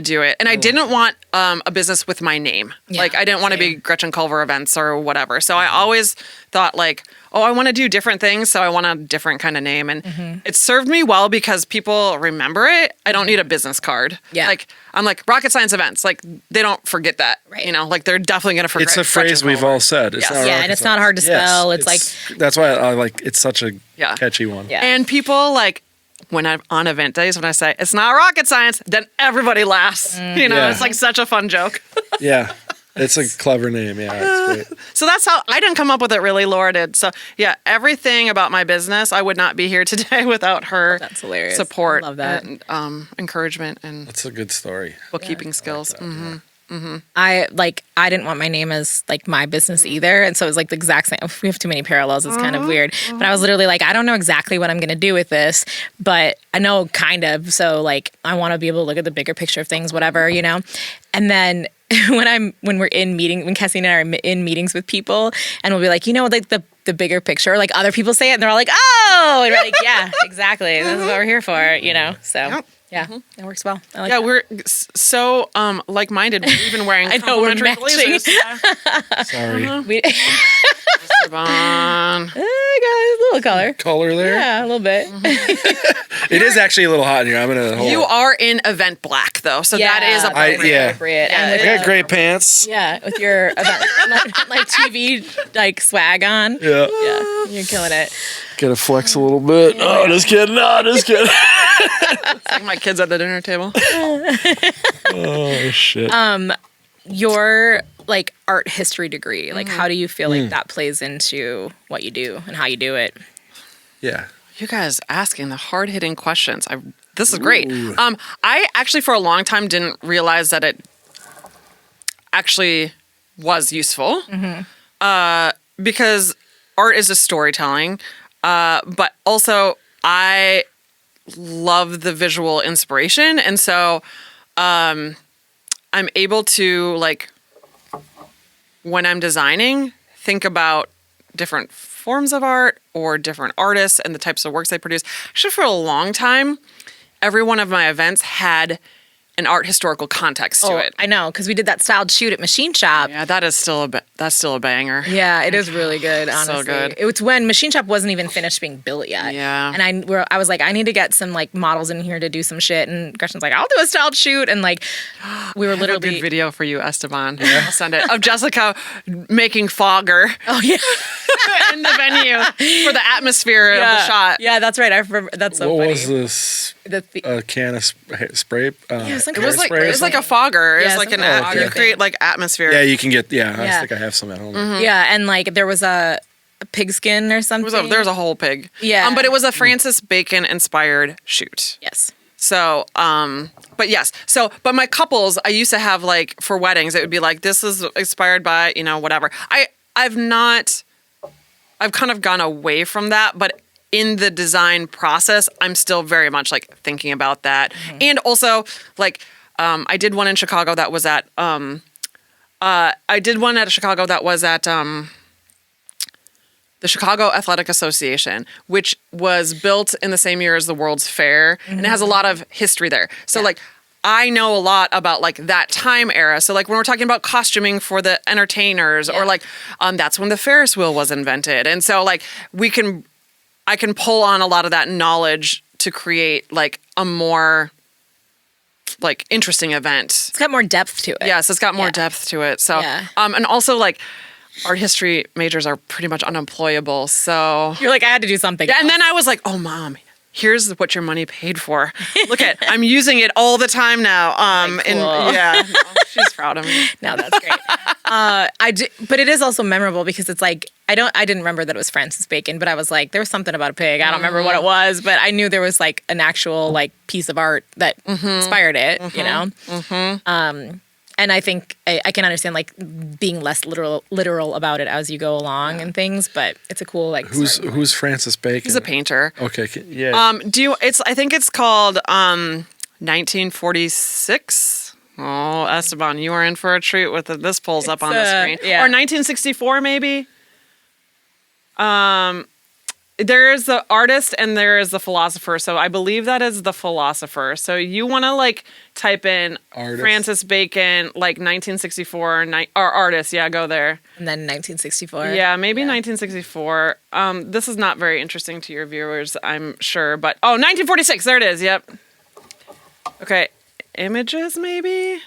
do it. And I didn't want a business with my name. Yeah, Like I didn't want to be same. Gretchen Culver Events or whatever. So I always thought like, oh, I want to do different things, so I want a different kind of name. And it served me well because people remember it. I don't need a business card. Yeah. Like I'm like Rocket Science Events. Like they don't forget that. Right. Like they're definitely gonna forget. it's a phrase Gretchen we've Culver. all said. It's Yes. not Yeah, and rocket it's not science. hard to Yes, spell. It's that's why I like. It's such a Yeah. catchy one. Yeah. And people like when I'm on event days, when I say it's not rocket science, then everybody laughs. Yeah. It's like such a fun joke. Yeah, it's a clever name. Yeah, it's great. So that's how I didn't come up with it. Really, Laura did. So yeah, everything about my business, I would not be here today without her That's hilarious. support, I love that. and encouragement and That's a good story. bookkeeping skills. I didn't want my name as like my business either, and so it was like the exact same. We have too many parallels. It's kind of weird, but I was literally like, I don't know exactly what I'm going to do with this, but I know kind of. So like, I want to be able to look at the bigger picture of things, whatever, And then when Cassie and I are in meetings with people, and we'll be like, like the the bigger picture. Like other people say it and they're all like, oh, and we're like, yeah, exactly. This is what we're here for, you know? So yeah, it works well. I like that. We're so like-minded. We're even wearing I know, we're complimentary matching. blazers. Sorry. We Esteban. got a little color. Color there. Yeah, a little bit. It is actually a little hot in here. I'm gonna hold You on. are in event black though, so that is Yeah, appropriate. yeah. appropriate. Yeah, And I with got great pants. yeah, with your event, like TV like swag on. Yeah. Yeah, you're killing it. Gotta flex a little bit. Oh, just kidding. No, just kidding. Like my kids at the dinner table. Oh shit. Your like art history degree, like how do you feel like that plays into what you do and how you do it? Yeah. You guys asking the hard-hitting questions. This is great. I actually for a long time didn't realize that it actually was useful. Because art is just storytelling. But also I love the visual inspiration. And so I'm able to, like, when I'm designing, think about different forms of art or different artists and the types of works they produce. Actually, for a long time, every one of my events had an art historical context to it. I know, because we did that styled shoot at Machine Shop. Yeah, that is still a banger. Yeah, it is really good, honestly. So good. It was when Machine Shop wasn't even finished being built yet. Yeah. And I was like, I need to get some like models in here to do some shit. And Gretchen's like, I'll do a styled shoot. And like, we were I have a literally good video for you, Esteban. I'll send it. Of Jessica making fogger Oh yeah, in the venue for the atmosphere of the shot. Yeah, that's right. I remember. That's so What funny. was this? The A can of spray? some It was like hairspray or it's like a something? fogger. Yeah, It's like an something like you that. create like atmosphere. Yeah, you can get. Yeah, I Yeah. think I have some at home. yeah, and like there was a pigskin or something. There was a whole pig. Yeah. But it was a Francis Bacon inspired shoot. Yes. So, but yes. So, but my couples, I used to have like for weddings, it would be like, this is inspired by, you know, whatever. I've kind of gone away from that, but in the design process, I'm still very much like thinking about that. And also like, I did one in Chicago that was at, the Chicago Athletic Association, which was built in the same year as the World's Fair, and it has a lot of history there. So like, I know a lot about like that time era. So like when we're talking about costuming for the entertainers, or like that's when the Ferris wheel was invented, and so like I can pull on a lot of that knowledge to create like a more like interesting event. It's got more depth to it. Yes, it's got more Yeah. depth to it. So, Yeah. and also like art history majors are pretty much unemployable. So, You're like, I had to do something. yeah. And then I was like, oh, Mom, here's what your money paid for. Look at, I'm using it all the time now. Cool. No, she's proud of me. No, that's great. But it is also memorable because it's like I didn't remember that it was Francis Bacon, but I was like, there was something about a pig. I don't remember what it was, but I knew there was like an actual like piece of art that inspired it. You know. And I think I can understand like being less literal about it as you go along and things, but it's a cool like. Who's Francis Bacon? He's a painter. Okay. Yeah. I think it's called 1946. Oh, Esteban, you are in for a treat with it. This pulls up on the screen. yeah. Or 1964, maybe. There is the artist and there is the philosopher. So I believe that is the philosopher. So you want to like type in Artist. Francis Bacon, like 1964 or artist. Yeah, go there. And then 1964. Yeah, maybe 1964. This is not very interesting to your viewers, I'm sure. But 1946. There it is. Yep. Okay. Images, maybe?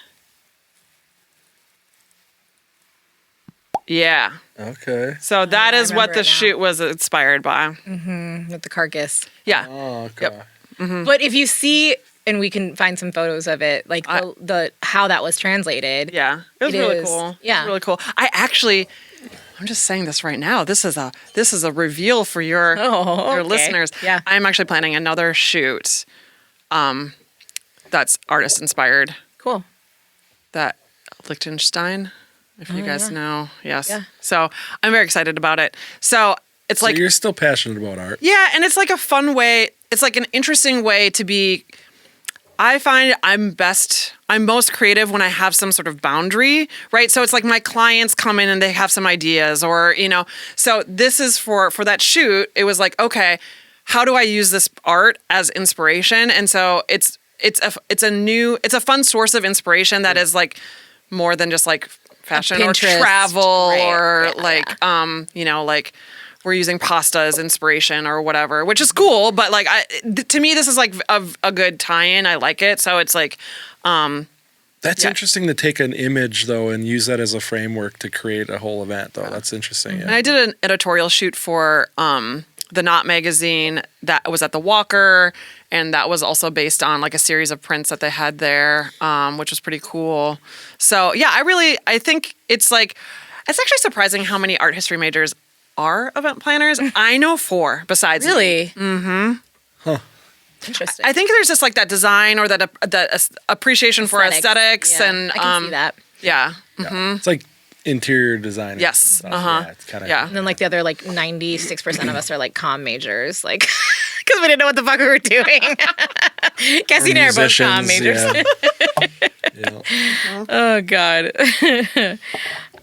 Yeah. Okay. So that I is what remember the it now. shoot was inspired by. With the carcass. Yeah. Oh, okay. Yep. But if you see, and we can find some photos of it, like the how that was translated. Yeah. It was It really is. cool. Yeah. It was really cool. I'm just saying this right now. This is a reveal for your okay. listeners. Yeah. I'm actually planning another shoot. That's artist inspired. Cool. That Liechtenstein, if you guys know. Yes. Yeah. So I'm very excited about it. So it's So like, you're still passionate about art. yeah, and it's like a fun way. It's like an interesting way to be. I find I'm most creative when I have some sort of boundary, right? So it's like my clients come in and they have some ideas or, so this is for that shoot. It was like, okay, how do I use this art as inspiration? And so it's a fun source of inspiration that is like more than just like fashion or travel or like we're using pasta as inspiration or whatever, which is cool. But like, to me, this is like a good tie-in. I like it. So it's like, that's interesting to take an image though and use that as a framework to create a whole event though. That's interesting. Yeah. And I did an editorial shoot for the Knot magazine that was at the Walker, and that was also based on like a series of prints that they had there, which was pretty cool. So yeah, I think it's actually surprising how many art history majors are event planners. I know 4 besides me. Really? Mm-hmm. Huh. Interesting. I think there's just like that design or that appreciation for aesthetics and I can see that. Yeah. Mm-hmm. It's like interior design. Yes. Yeah, it's kind of. Yeah. And then like the other like 96% of us are like comm majors, like because we didn't know what the fuck we were doing. Cassie and I are both comm majors. Yeah. Oh God.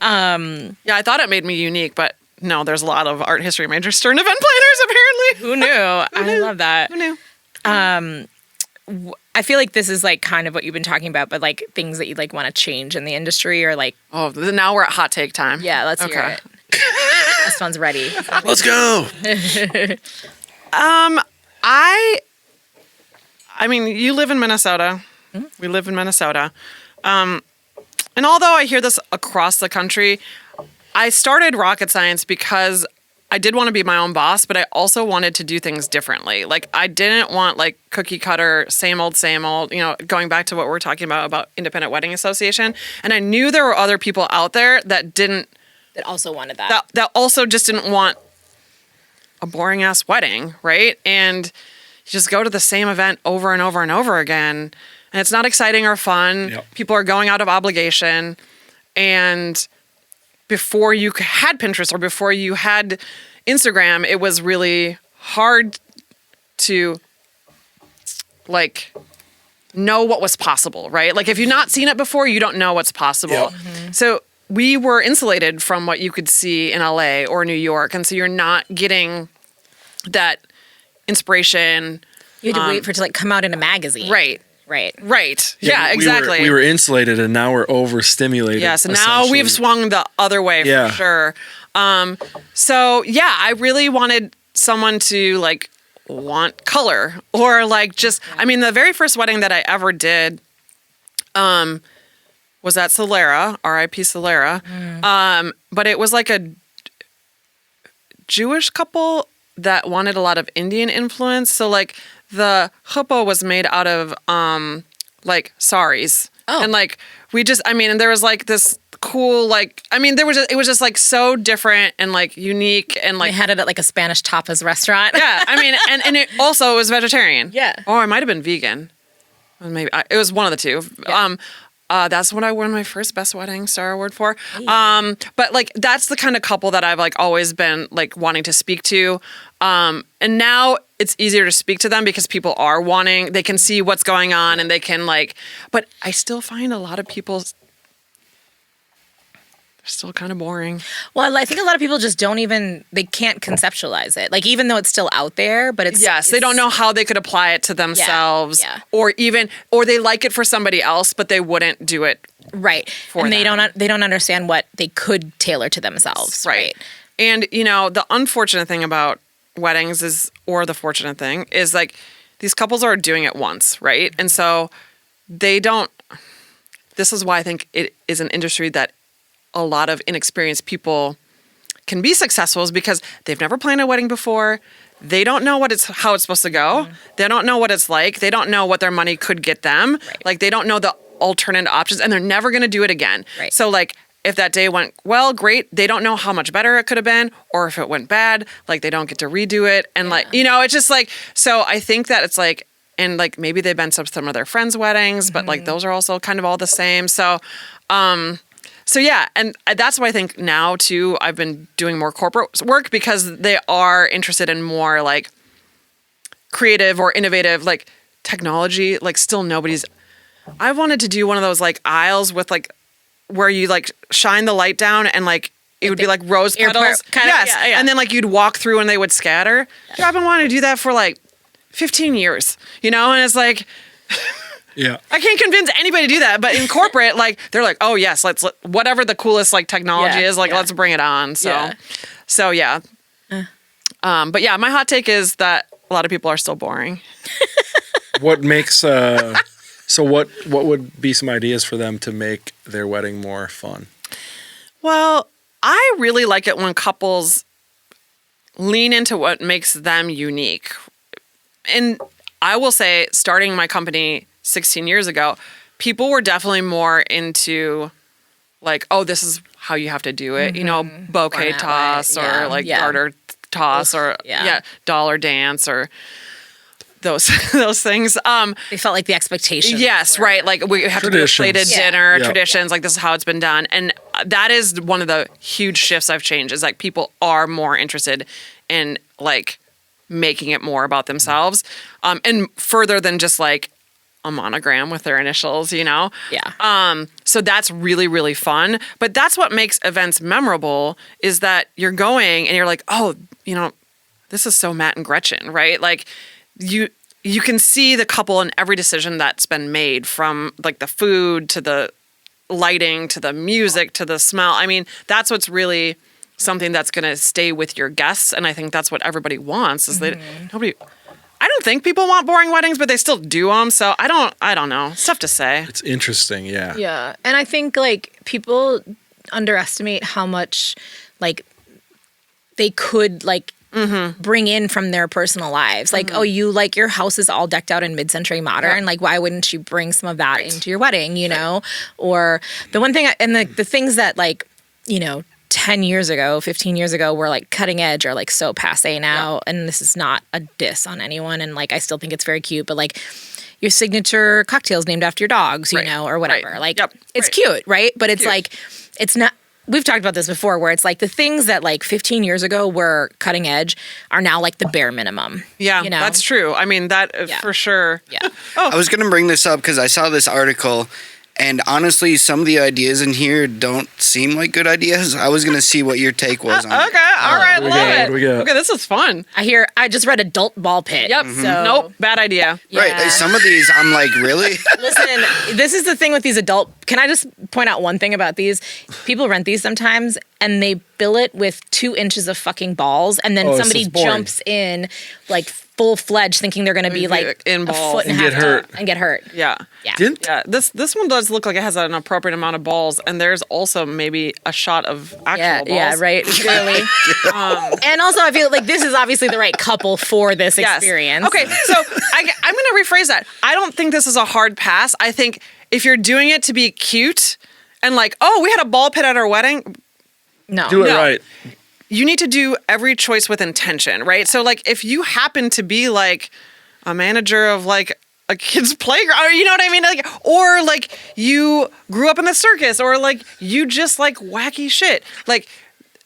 Yeah, I thought it made me unique, but no, there's a lot of art history majors turned event planners apparently. Who knew? I love that. Who knew? I feel like this is like kind of what you've been talking about, but like things that you'd like want to change in the industry or like. Oh, now we're at hot take time. Yeah, let's hear it. This one's ready. Let's go. I mean, you live in Minnesota. Mm-hmm. We live in Minnesota. And although I hear this across the country, I started Rocket Science because I did want to be my own boss, but I also wanted to do things differently. Like I didn't want like cookie cutter, same old, going back to what we're talking about Independent Wedding Association. And I knew there were other people out there that also wanted that. That also just didn't want a boring ass wedding, right? And you just go to the same event over and over and over again. And it's not exciting or fun. Yep. People are going out of obligation. And before you had Pinterest or before you had Instagram, it was really hard to like know what was possible, right? Like if you've not seen it before, you don't know what's possible. Yep. Mm-hmm. So we were insulated from what you could see in LA or New York. And so you're not getting that inspiration. You had to wait for it to like come out in a magazine. Right. Yeah, exactly. We were insulated and now we're overstimulated. Yes, and now we've swung the other way for sure. So yeah, I really wanted someone to like want color or like just, I mean, the very first wedding that I ever did was at Solera, R.I.P. Solera. But it was like a Jewish couple that wanted a lot of Indian influence. So like the chuppah was made out of like saris. Oh. And like and there was like this cool like it was just like so different and like unique and like they had it at like a Spanish tapas restaurant. Yeah, I mean and it also was vegetarian. Yeah. Or it might have been vegan. Maybe it was one of the two. Yeah. That's what I won my first Best Wedding Star Award for. Hey. But like that's the kind of couple that I've like always been like wanting to speak to. And now it's easier to speak to them because people are they can see what's going on and they can like, but I still find a lot of people still kind of boring. Well, I think a lot of people just they can't conceptualize it. Like, even though it's still out there, but they don't know how they could apply it to themselves or they like it for somebody else, but they wouldn't do it. Right. And they don't understand what they could tailor to themselves. Right. And, the unfortunate thing about weddings or the fortunate thing is like these couples are doing it once. Right. And so this is why I think it is an industry that a lot of inexperienced people can be successful is because they've never planned a wedding before. They don't know how it's supposed to go. Mm-hmm. They don't know what it's like. They don't know what their money could get them. Right. Like they don't know the alternate options and they're never going to do it again. Right. So like if that day went well, great. They don't know how much better it could have been, or if it went bad, like they don't get to redo it. And like, it's just like, so I think that it's like, and like maybe they've been to some of their friends' weddings, but like those are also kind of all the same. So, so yeah, and that's why I think now too, I've been doing more corporate work because they are interested in more like creative or innovative, like technology, like still nobody's. I wanted to do one of those like aisles with like where you like shine the light down and like it would be like rose petals. Yes. And then like you'd walk through and they would scatter. Yeah. I've been wanting to do that for like 15 years, you know? And it's like, yeah, I can't convince anybody to do that. But in corporate, like they're like, oh yes, let's whatever the coolest like technology is, like let's bring it on. So, yeah. But yeah, my hot take is that a lot of people are still boring. What makes so what would be some ideas for them to make their wedding more fun? Well, I really like it when couples lean into what makes them unique. And I will say, starting my company 16 years ago, people were definitely more into like, oh, this is how you have to do it. You know, bouquet toss or like garter toss or dollar dance or those things. They felt like the expectations. Yes, right. Like we have to do a plated dinner, traditions, like this is how it's been done. And that is one of the huge shifts I've changed is like people are more interested in like making it more about themselves. And further than just like a monogram with their initials, you know? Yeah. So that's really, really fun. But that's what makes events memorable is that you're going and you're like, oh, you know, this is so Matt and Gretchen, right? Like you can see the couple in every decision that's been made, from like the food to the lighting to the music to the smell. I mean, that's what's really something that's going to stay with your guests. And I think that's what everybody wants is that I don't think people want boring weddings, but they still do them. So I don't know. It's tough to say. It's interesting. Yeah. Yeah. And I think like people underestimate how much like they could like bring in from their personal lives. Like, oh, you like your house is all decked out in mid-century modern. Like, why wouldn't you bring some of that into your wedding, you know? Or the one thing, and the things that like, you know, 10 years ago, 15 years ago were like cutting edge are like so passe now. And this is not a diss on anyone. And like, I still think it's very cute, but like your signature cocktails named after your dogs, you know, or whatever. Like it's cute, right? But it's like, it's not, we've talked about this before where it's like the things that like 15 years ago were cutting edge are now like the bare minimum. Yeah, you know? That's true. I mean, that for sure. Yeah. I was going to bring this up because I saw this article, and honestly, some of the ideas in here don't seem like good ideas. I was going to see what your take was on it. Okay, all right, love it. What do we got? Okay, this is fun. I just read adult ball pit. Yep. So, nope, bad idea. Right, some of these I'm like, really? Listen, this is the thing with these adult. Can I just point out one thing about these? People rent these sometimes and they bill it with 2 inches of fucking balls, and then somebody jumps in like full-fledged thinking they're going to be like in a balls foot and a half and get hurt. Yeah. Yeah. This one does look like it has an appropriate amount of balls, and there's also maybe a shot of actual balls. Yeah, right. Clearly. And also, I feel like this is obviously the right couple for this experience. Okay, so I'm going to rephrase that. I don't think this is a hard pass. I think if you're doing it to be cute and like, oh, we had a ball pit at our wedding. No. Do it right. You need to do every choice with intention, right? So like if you happen to be like a manager of like a kid's playground, or you know what I mean? Like, or like you grew up in the circus, or like you just like wacky shit. Like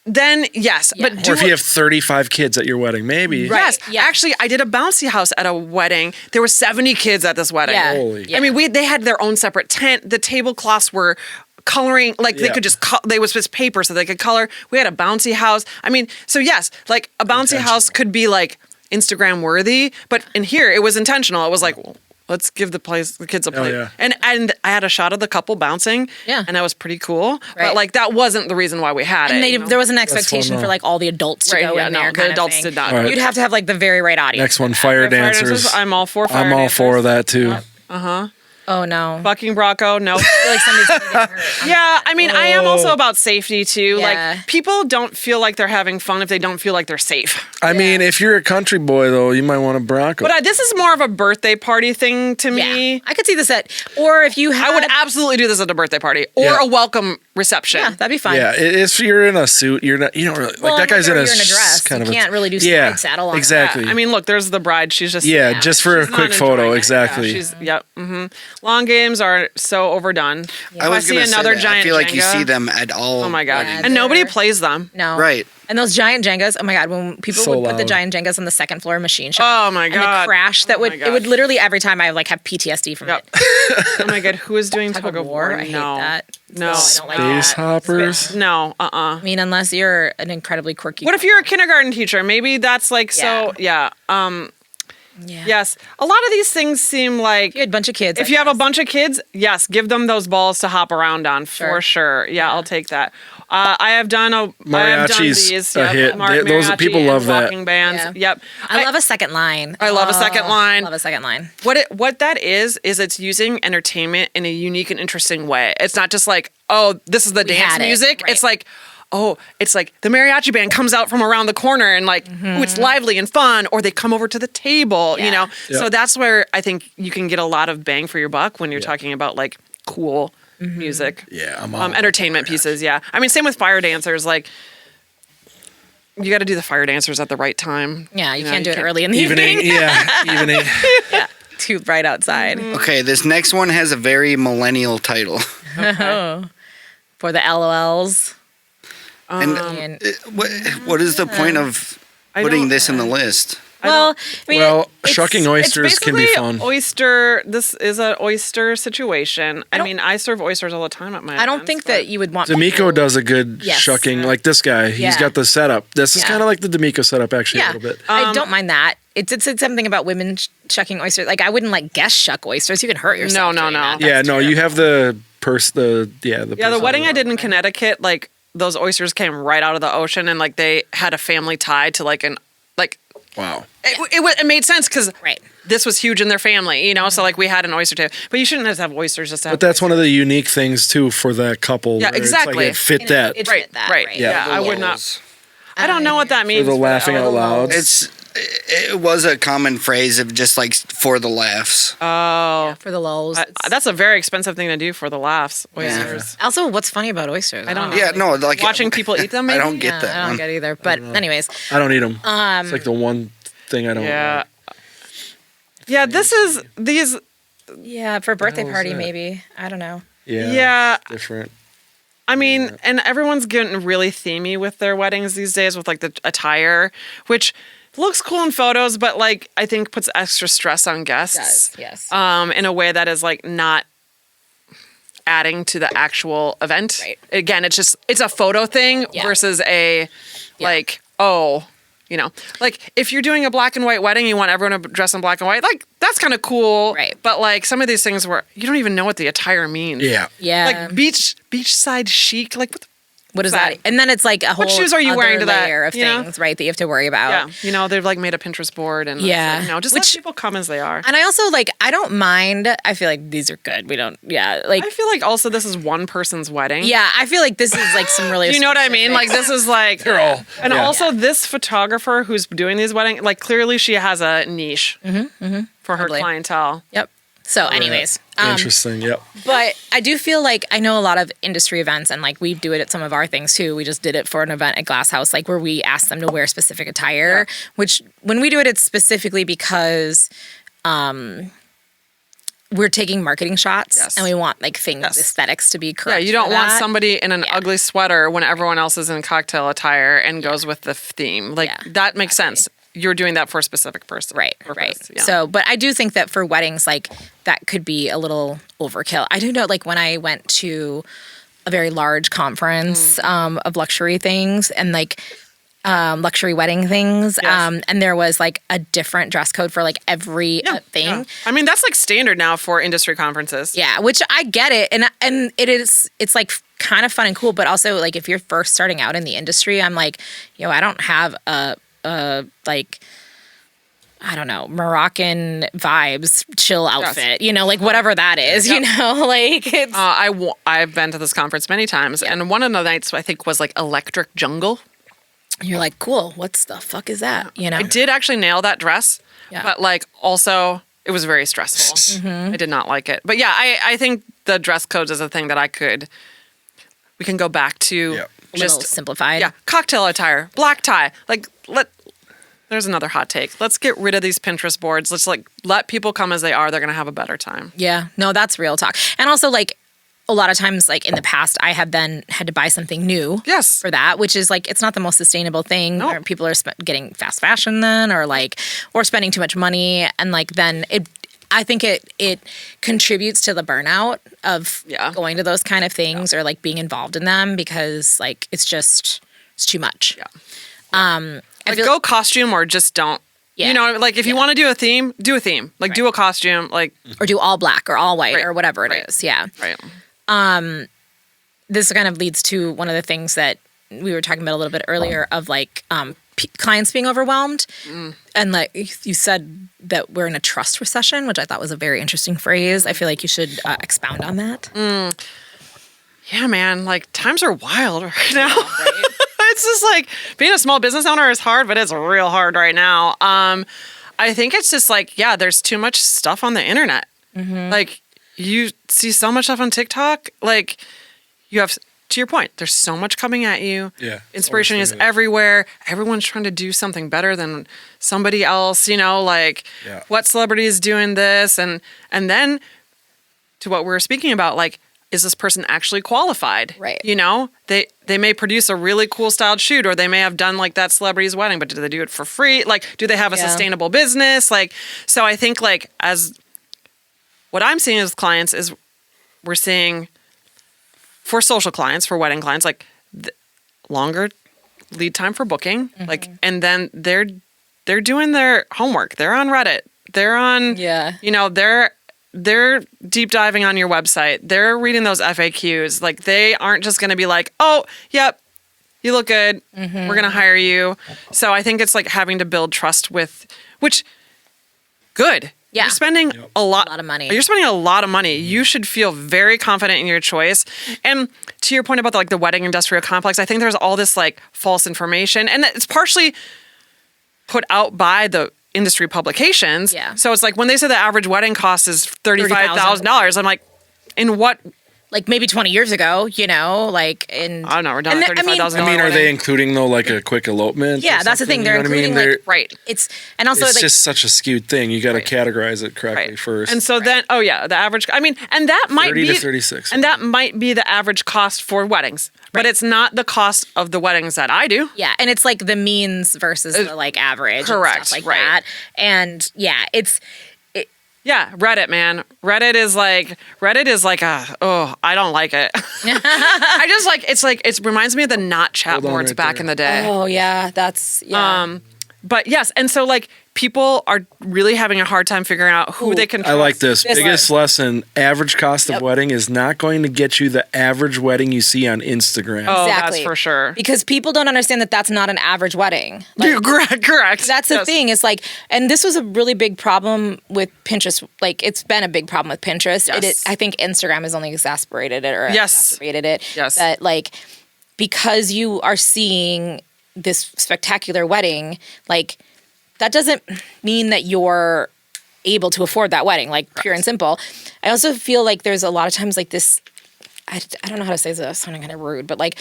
then yes, but or if you have 35 kids at your wedding, maybe. Right. Yes. Yeah. Actually, I did a bouncy house at a wedding. There were 70 kids at this wedding. Yeah. Holy. I mean, they had their own separate tent. The tablecloths were coloring, like they could just they was just paper so they could color. We had a bouncy house. I mean, so yes, like a bouncy house could be like Instagram worthy, but in here it was intentional. It was like, well, let's give the kids a play. Yeah. And I had a shot of the couple bouncing, and that was pretty cool. Right. But like that wasn't the reason why we had it. And there was an expectation for like all the adults to go in there. The adults did not. Right. You'd have to have like the very right audience. Next one, fire dancers. I'm all for fire I'm all dancers. for that too. Oh no. Fucking Brocco, no. I feel like somebody's gonna get hurt. Yeah, I mean, I am also about safety too. Yeah. Like, people don't feel like they're having fun if they don't feel like they're safe. I mean, if you're a country boy though, you might want a Bronco. But this is more of a birthday party thing to me. Yeah. I could see this or if you had, I would absolutely do this at a birthday party or a welcome reception. Yeah, that'd be fun. Yeah, if you're in a suit, you're not. You don't really like that guy's in a dress. kind you of can't really do side saddle on exactly. I mean, look, there's the bride. She's just just for a she's quick not photo, enjoying it. exactly. Yeah, she's Long games are so overdone. I was see gonna say another that. giant I feel like you Jenga, see them at all. oh my God. Yeah, And nobody they're- plays them. No. Right. And those giant Jengas, oh my God, when people So would put the loud. giant Jengas on the second floor machine shop. Oh my And God. the crash that Oh would, my it would God. literally every time I like have PTSD from Yep. it. Oh my God, who is doing Tug of war, I hate No. that. No. So I don't like Space that. hoppers. No, I mean, unless you're an incredibly quirky. What if you're a kindergarten teacher? Maybe that's like so. Yeah. Yeah. Yes. A lot of these things seem like You had a bunch of kids. if I you have a guess. bunch of kids, yes, give them those balls to hop around on for sure. Yeah, I'll take that. I have done Mariachi's these. a Yep. hit. Those Mariachi people and love that. walking bands. Yeah. Yep. I love a second line. I love a second line. Love a second line. What that is it's using entertainment in a unique and interesting way. It's not just like, oh, this is the dance had it, music. right. It's like, oh, it's like the mariachi band comes out from around the corner and like, ooh, it's lively and fun, or they come over to the table, you know? Yeah. So that's where I think you can get a lot of bang for your buck when you're talking about like cool music. Yeah, I'm all about entertainment mariachi. pieces, yeah. I mean, same with fire dancers, like you got to do the fire dancers at the right time. Yeah, you know, can't do it early in the evening. Evening. Too bright outside. Okay, this next one has a very millennial title. For the LOLs. And And, what is the point of I putting don't- this in the list? well, I mean, Well, it's- shucking oysters can be basically fun. Oyster. This is an oyster situation. I mean, I serve oysters all the time at my. I don't events, think but- that you would want D'Amico people- does a good Yes. shucking, like this guy. He's Yeah. got the setup. This is Yeah. kind of like the D'Amico setup, actually, a Yeah, little bit. I don't mind that. It's something about women shucking oysters. Like I wouldn't like guest shuck oysters. You can hurt yourself. No, doing no. that. Yeah, That's no, you terrible. have the Yeah, the person- wedding I did in Connecticut, like those oysters came right out of the ocean, and like they had a family tie to like an like. Wow. It made sense because Right. this was huge in their family, you know. So like we had an oyster too, but you shouldn't just have oysters just to have. But that's one of the unique things too for that couple. Yeah, where it's like exactly. it fit that. It Right, fit that, right. Yeah, I would not. Lulz. I don't know what that means. the but laughing out loud. It was a common phrase of just like for the laughs. Oh, for the lulls. that's a very expensive thing to do for the laughs. Oysters. Also, what's funny about oysters? I don't know. Yeah, no, like Watching people eat them. Maybe? I don't get Yeah, that I don't one. get either. But anyways, I don't eat them. It's like the one thing I don't. Yeah. Yeah, this is these. yeah, for a birthday hell is party that? maybe. I don't know. Yeah. it's different. I mean, and everyone's getting really themey with their weddings these days with like the attire, which looks cool in photos, but like I think puts extra stress on guests. Yes. In a way that is like not adding to the actual event. Right. Again, it's a photo thing Yeah. versus a like, oh, you know, like if you're doing a black and white wedding, you want everyone to dress in black and white, like that's kind of cool. Right. But like some of these things where you don't even know what the attire means. Yeah. Yeah. Like beachside chic, like what is that? And then it's like a whole shoes are you other wearing to that, layer of you know? things, right? That you have to worry about. yeah, you know, they've like made a Pinterest board and Yeah. like, you know, just Which- let people come as they are. And I also like I don't mind. I feel like these are good. We don't. Yeah. Like I feel like also this is one person's wedding. yeah. I feel like this is like some really. You know what I mean? Like this is like They're all. and yeah. also this photographer who's doing these weddings, like clearly she has a niche for her Totally. clientele. Yep. So, anyways, Interesting. Yep. but I do feel like I know a lot of industry events, and like we do it at some of our things too. We just did it for an event at Glass House, like where we ask them to wear specific attire. Which when we do it, it's specifically because we're taking marketing shots, Yes. and we want like things Yes. aesthetics to be Yeah, correct. you don't for want that. somebody in an Yeah. ugly sweater when everyone else is in cocktail attire and goes with the theme. Like Yeah, that makes sense. You're doing that for a specific person. Right, purpose. right. Yeah. So, but I do think that for weddings, like that could be a little overkill. I do know, like when I went to a very large conference of luxury things and like luxury wedding things, Yes. and there was like a different dress code for like every thing. Yeah. I mean, that's like standard now for industry conferences. Yeah, which I get it, and it's like kind of fun and cool, but also like if you're first starting out in the industry, I'm like, I don't have a like I don't know, Moroccan vibes chill outfit, like whatever that is, like it's I've been to this conference many times, and one of the nights I think was like Electric Jungle. you're like, cool, what's the fuck is that? I did actually nail that dress, Yeah. but like also it was very stressful. I did not like it. But yeah, I think the dress codes is a thing that we can go back to Yep. a little just simplified. cocktail attire, black tie. Like There's another hot take. Let's get rid of these Pinterest boards. Let's like let people come as they are. They're going to have a better time. Yeah. No, that's real talk. And also like a lot of times like in the past I have then had to buy something new Yes. for that, which is like it's not the most sustainable thing. No. Or people are getting fast fashion then or spending too much money, and like then I think it contributes to the burnout of going to those kind of things or like being involved in them, because like it's too much. Yeah. Like go costume or just don't. Yeah. You know, like if you want to do a theme, do a theme. Like do a costume, like or do all black or all white or whatever it is. Yeah. Right. This kind of leads to one of the things that we were talking about a little bit earlier of like clients being overwhelmed. And like you said that we're in a trust recession, which I thought was a very interesting phrase. I feel like you should expound on that. Yeah, man. Like times are wild right now. Right? It's just like being a small business owner is hard, but it's real hard right now. I think it's just like, there's too much stuff on the internet. Like you see so much stuff on TikTok. Like you have, to your point, there's so much coming at you. Yeah. Inspiration is everywhere. Everyone's trying to do something better than somebody else, you know, like what celebrity is doing this? And then to what we're speaking about, like, is this person actually qualified? Right. You know, they may produce a really cool styled shoot, or they may have done like that celebrity's wedding, but do they do it for free? Like, do they have a sustainable business? Like, so I think like as what I'm seeing as clients is we're seeing for social clients, for wedding clients, like longer lead time for booking, like, and then they're doing their homework. They're on Reddit. They're on, you know, they're deep diving on your website. They're reading those FAQs. Like they aren't just going to be like, oh, yep, you look good. We're going to hire you. So I think it's like having to build trust with, which good. Yeah. You're spending a lot of money. You're spending a lot of money. You should feel very confident in your choice. And to your point about the wedding industrial complex, I think there's all this like false information, and it's partially put out by the industry publications. Yeah. So it's like when they say the average wedding cost is $35,000, I'm like, in what? Like maybe 20 years ago, you know, like in. I don't know, we're down to $35,000. I mean, are they including though like a quick elopement? Yeah, that's the thing. They're including like right. It's and also it's like, just such a skewed thing. You got to categorize it correctly first. And so then, the average. I mean, and that might 30 be to 36, and that might be the average cost for weddings, but it's not the cost of the weddings that I do. Yeah, and it's like the means versus the like average, correct, and stuff like that. And yeah, Reddit, man. Reddit is like I don't like it. I just like it reminds me of the not chat boards back in the day. Oh yeah, that's But yes, and so like people are really having a hard time figuring out who they can trust. I like this. Biggest lesson, average cost of wedding is not going to get you the average wedding you see on Instagram. Oh, that's for sure. Because people don't understand that that's not an average wedding. Like, correct. That's the thing. It's like, and this was a really big problem with Pinterest. Like, it's been a big problem with Pinterest. Yes. I think Instagram has only exacerbated it exacerbated it. Yes. That like, because you are seeing this spectacular wedding, like, that doesn't mean that you're able to afford that wedding, like pure and simple. I also feel like there's a lot of times like this, I don't know how to say this, sounding kind of rude, but like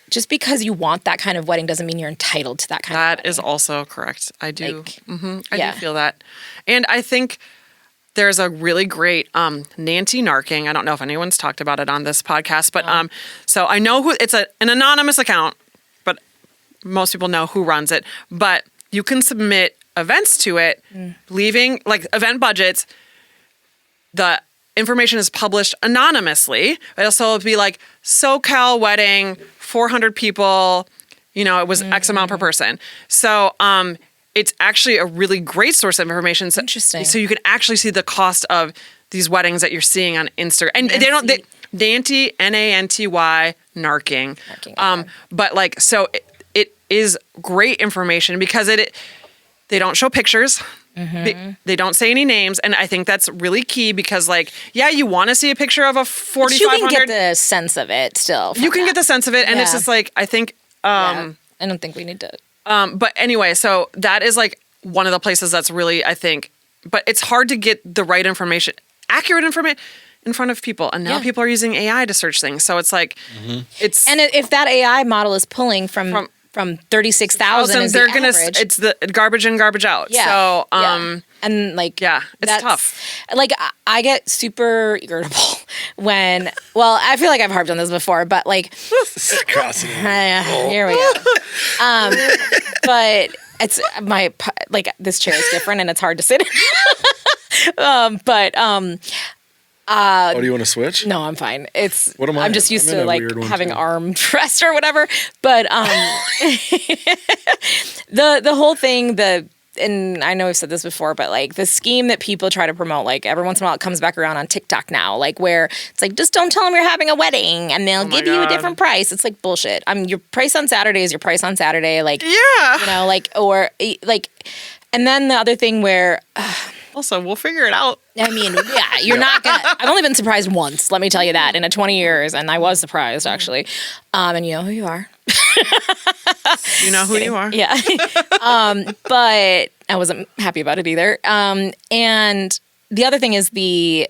just because you want that kind of wedding doesn't mean you're entitled to that kind of wedding. That is also correct. I do. Like, I do feel that. And I think there's a really great Nancy Narking. I don't know if anyone's talked about it on this podcast, but so I know who, it's an anonymous account, but most people know who runs it. But you can submit events to it, leaving like event budgets. The information is published anonymously. It'll also be like SoCal wedding, 400 people, you know, it was X amount per person. So it's actually a really great source of information. So, interesting. So you can actually see the cost of these weddings that you're seeing on Instagram. And Nanty, Nanty, Narking. But like, so it is great information because they don't show pictures. They don't say any names, and I think that's really key because, like, you want to see a picture of a 4,500. You can get the sense of it still. You can get the sense of it, and it's just like I think. I don't think we need to. But anyway, so that is like one of the places that's really I think, but it's hard to get the right information, accurate information in front of people, and now people are using AI to search things. So it's like it's and if that AI model is pulling from from 36,000 is they're the gonna average. it's the garbage in, garbage out. Yeah. So and like it's that's tough. Like I get super irritable when I feel like I've harped on this before, but like here we go. But it's this chair is different and it's hard to sit in. Oh, do you want to switch? No, I'm fine. What am I? I'm just used I'm to in a like weird one, having too. arm rest or whatever. But the whole thing, and I know I've said this before, but like the scheme that people try to promote, like every once in a while it comes back around on TikTok now, like where it's like, just don't tell them you're having a wedding and they'll give you a different price. It's like bullshit. Your price on Saturday is your price on Saturday. Like, and then the other thing where, also, we'll figure it out. I mean, you're not gonna. I've only been surprised once. Let me tell you that in 20 years, and I was surprised actually. And you know who you are. You know who you are. Yeah. But I wasn't happy about it either. And the other thing is I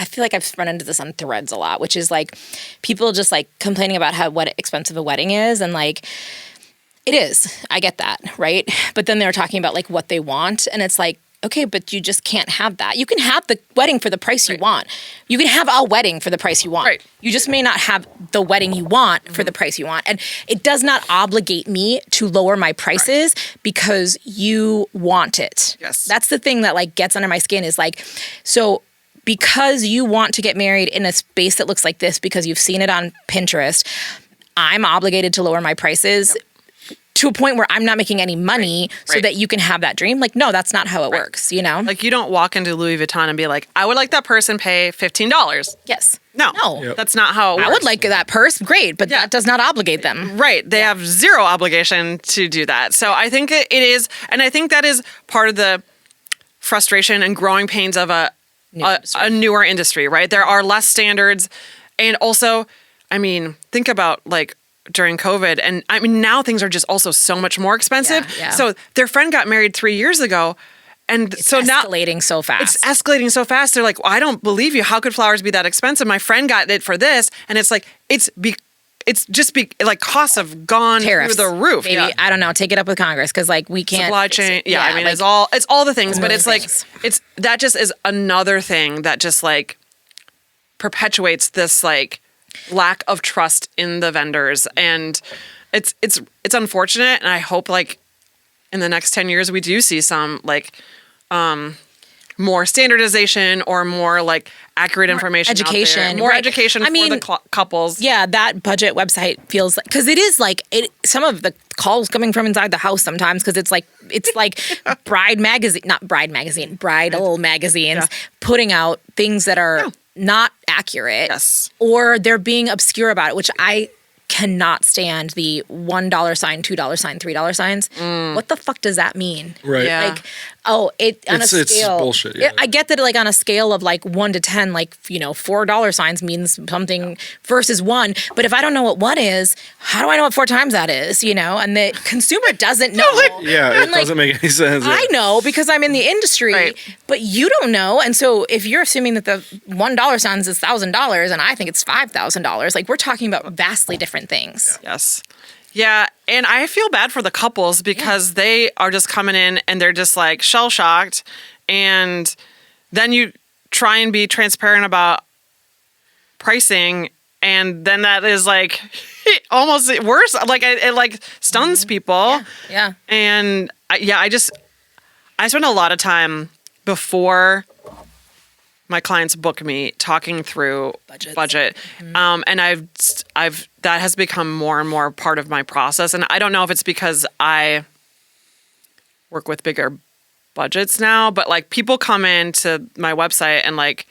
feel like I've run into this on Threads a lot, which is like people just like complaining about what expensive a wedding is, and like. It is. I get that, right? But then they're talking about like what they want, and it's like, okay, but you just can't have that. You can have the wedding for the price you want. You can have a wedding for the price you want. Right. You just may not have the wedding you want for the price you want. And it does not obligate me to lower my prices because you want it. Yes. That's the thing that like gets under my skin is like, so because you want to get married in a space that looks like this because you've seen it on Pinterest, I'm obligated to lower my prices to a point where I'm not making any money so that you can have that dream. Like, no, that's not how it works, you know? Like, you don't walk into Louis Vuitton and be like, I would like that person pay $15. Yes. No. No. That's not how it works. I would like that purse, great, but that does not obligate them. Right. They have zero obligation to do that. So I think it is, and I think that is part of the frustration and growing pains of a newer industry, right? There are less standards. And also, I mean, think about like, during COVID. And I mean, now things are just also so much more expensive. Yeah. So their friend got married 3 years ago. And It's so now escalating so fast. it's escalating so fast. They're like, well, I don't believe you. How could flowers be that expensive? My friend got it for this. And it's like, costs have gone Tariffs, through the roof. Baby. Yeah. I don't know. Take it up with Congress because like we can't. Supply chain. Yeah. I mean, like, it's all the things, but it's like, things. that just is another thing that just like perpetuates this like lack of trust in the vendors. And it's unfortunate. And I hope like in the next 10 years, we do see some like, more standardization or more like accurate information, education, out there. More right. education I for mean, the couples. Yeah, that budget website feels like, because it is like some of the calls coming from inside the house sometimes, because it's like bridal magazines putting out things that are not accurate, Yes. or they're being obscure about it, which I cannot stand the $1 sign, $2 sign, $3 signs. What the fuck does that mean? Right. Yeah. Like, on a scale, it's bullshit. Yeah. I get that, like on a scale of like 1 to 10, like, you know, $4 signs means something versus 1. But if I don't know what 1 is, how do I know what 4 times that is? You know, and the consumer doesn't know. Yeah, it And, like, doesn't make any sense. I know because I'm in the industry, Right. but you don't know. And so if you're assuming that the $1 signs is $1,000 and I think it's $5,000, like we're talking about vastly different things. Yes. Yeah. And I feel bad for the couples because they are just coming in and they're just like shell shocked. And then you try and be transparent about pricing. And then that is like almost worse. Like it like stuns people. Yeah. And I spend a lot of time before my clients book me talking through budget. And I've that has become more and more part of my process. And I don't know if it's because I work with bigger budgets now, but like people come into my website and like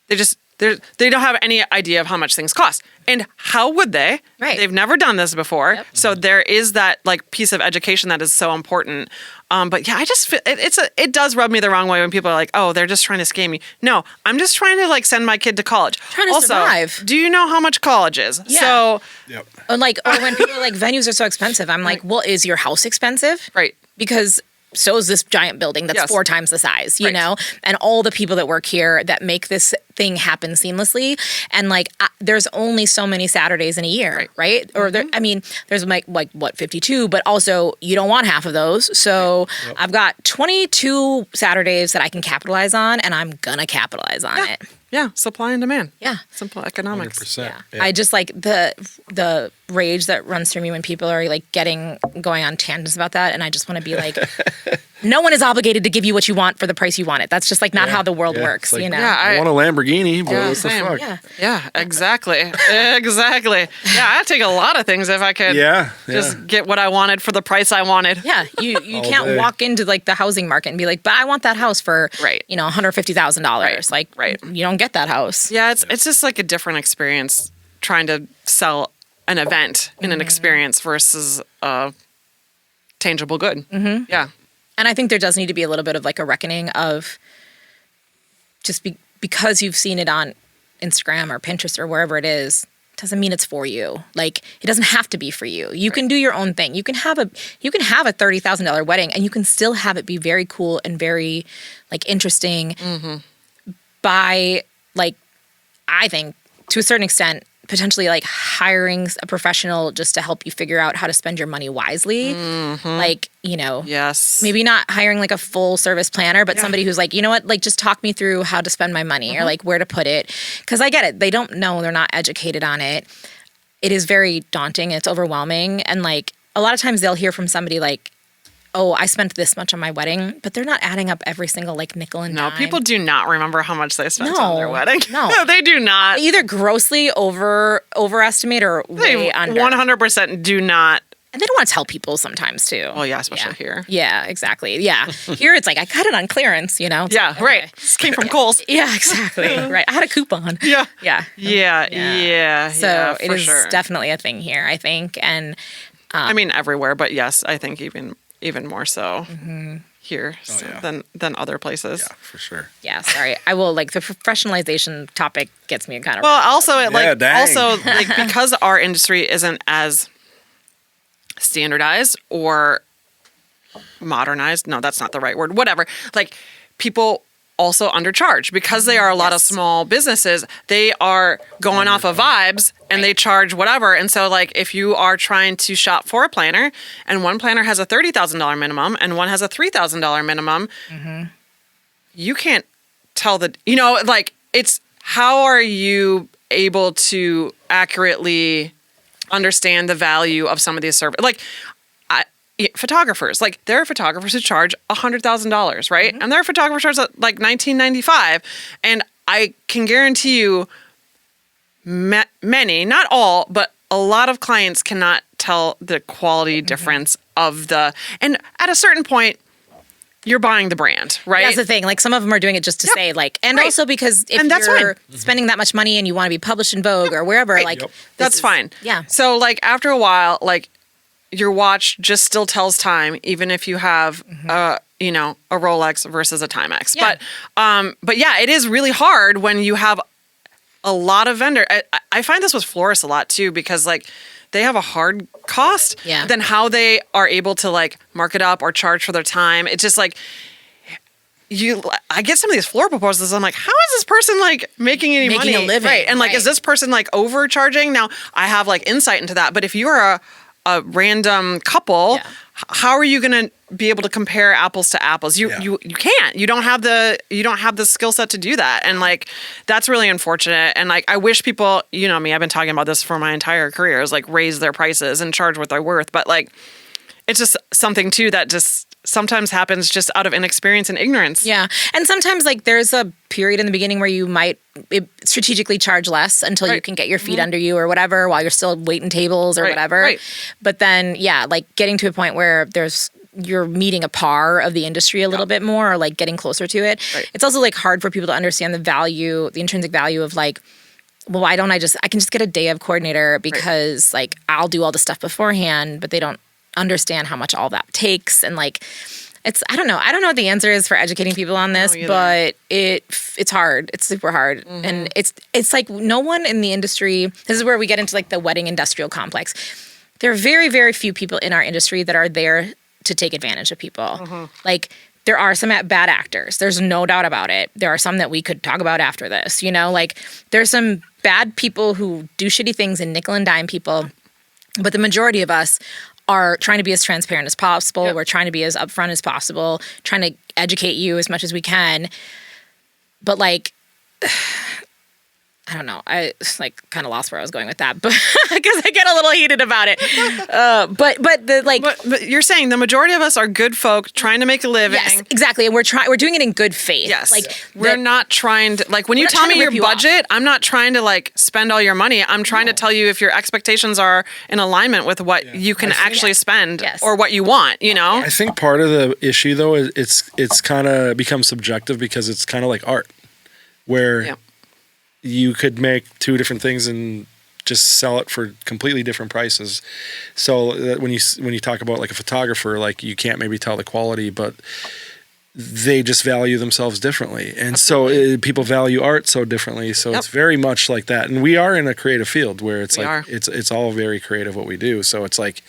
they don't have any idea of how much things cost. And how would they? Right. They've never done this before. Yep. So there is that like piece of education that is so important. But yeah, I just feel it does rub me the wrong way when people are like, oh, they're just trying to scam me. No, I'm just trying to like send my kid to college. Trying to survive. Do you know how much college is? Yeah. So Yep. Or when people are like, venues are so expensive, I'm like, well, is your house expensive? right. Because so is this giant building that's Yes. 4 times the size, you Right. know? And all the people that work here that make this thing happen seamlessly. And like there's only so many Saturdays in a year, right? Or there, I mean, there's like what 52, but also you don't want half of those. So I've got 22 Saturdays that I can capitalize on, and I'm gonna capitalize on it. Yeah, supply and demand. Yeah. Simple economics. 100%. Yeah. I just like the rage that runs through me when people are like going on tangents about that, and I just want to be like, no one is obligated to give you what you want for the price you want it. That's just like not how the world works, like, you know. Yeah, I want a Lamborghini, but what the same. fuck? Yeah. Exactly. Exactly. Yeah, I'd take a lot of things if I could just get what I wanted for the price I wanted. Yeah, you can't walk into like the housing market and be like, but I want that house for $150,000. Like, you don't get that house. Yeah, it's just like a different experience trying to sell an event in an experience versus a tangible good. Mm-hmm. Yeah. And I think there does need to be a little bit of like a reckoning of just because you've seen it on Instagram or Pinterest or wherever it is, doesn't mean it's for you. Like it doesn't have to be for you. You can do your own thing. You can have a $30,000 wedding and you can still have it be very cool and very like interesting by like, I think to a certain extent, potentially like hiring a professional just to help you figure out how to spend your money wisely. Like, yes, maybe not hiring like a full service planner, but somebody who's like, you know what, like just talk me through how to spend my money or like where to put it. Cause I get it. They don't know, they're not educated on it. It is very daunting. It's overwhelming. And like a lot of times they'll hear from somebody like, oh, I spent this much on my wedding, but they're not adding up every single like nickel and dime. No, people do not remember how much they spent on their wedding. No, they do not. They either grossly overestimate or way under. 100% do not. And they don't want to tell people sometimes too. Oh yeah, especially here. Yeah, exactly. Yeah, here it's like I got it on clearance. It's right. Okay. This came from Kohl's. Yeah, exactly. Right. I had a coupon. Yeah. Yeah. So it is sure. definitely a thing here, I think, and I mean everywhere, but yes, I think even more so here than other places. Yeah, for sure. Yeah, sorry. I will like the professionalization topic gets me kind of. Well, also because our industry isn't as standardized or modernized. No, that's not the right word. Whatever. Like people also undercharge because they are a lot of small businesses. They are going off of vibes and they charge whatever. And so like if you are trying to shop for a planner and one planner has a $30,000 minimum and one has a $3,000 minimum, you can't tell it's how are you able to accurately understand the value of some of these services? Like photographers, like there are photographers who charge $100,000, right? And there are photographers at like $19.95, and I can guarantee you, many, not all, but a lot of clients cannot tell the quality difference of and at a certain point, you're buying the brand, right? That's the thing. Like some of them are doing it just to say like, and also because if you're spending that much money and you want to be published in Vogue or wherever, that's fine. Yeah. So like after a while, like your watch just still tells time, even if you have, a Rolex versus a Timex. Yeah. But yeah, it is really hard when you have a lot of vendors. I find this with florists a lot too, because like they have a hard cost than how they are able to like mark it up or charge for their time. It's just like I get some of these floor proposals. I'm like, how is this person like making any money? A living. Right. And like, is this person like overcharging? Now I have like insight into that, but if you are a random couple, how are you going to be able to compare apples to apples? You can't. You don't have the skill set to do that, and like that's really unfortunate. And like I wish people, you know me, I've been talking about this for my entire career, is like raise their prices and charge what they're worth. But like it's just something too that just sometimes happens just out of inexperience and ignorance. Yeah, and sometimes like there's a period in the beginning where you might strategically charge less until you can get your feet under you or whatever while you're still waiting tables or whatever. Right. But then, like getting to a point where you're meeting a par of the industry a little bit more or like getting closer to it. Right. It's also like hard for people to understand the intrinsic value of like, well, why don't I can just get a day of coordinator because like I'll do all the stuff beforehand, but they don't understand how much all that takes. And like, I don't know what the answer is for educating people on this, but it's hard. It's super hard. And it's like no one in the industry, this is where we get into like the wedding industrial complex. There are very, very few people in our industry that are there to take advantage of people. Like there are some bad actors. There's no doubt about it. There are some that we could talk about after this. You know, like there's some bad people who do shitty things and nickel and dime people. But the majority of us are trying to be as transparent as possible. Yep. We're trying to be as upfront as possible, trying to educate you as much as we can. But like, I don't know. I like kind of lost where I was going with that, but because I get a little heated about it. But you're saying the majority of us are good folk trying to make a living. Yes, exactly. And we're doing it in good faith. Yes. Like we're not trying to, like when you tell me your budget, I'm not trying to like spend all your money. I'm trying to tell you if your expectations are in alignment with what you can actually spend or what you want, you know? I think part of the issue though is it's kind of becomes subjective because it's kind of like art where you could make two different things and just sell it for completely different prices. So when you talk about like a photographer, like you can't maybe tell the quality, but they just value themselves differently. And so people value art so differently. So it's very much like that. And we are in a creative field where it's it's all very creative what we do. So it's like,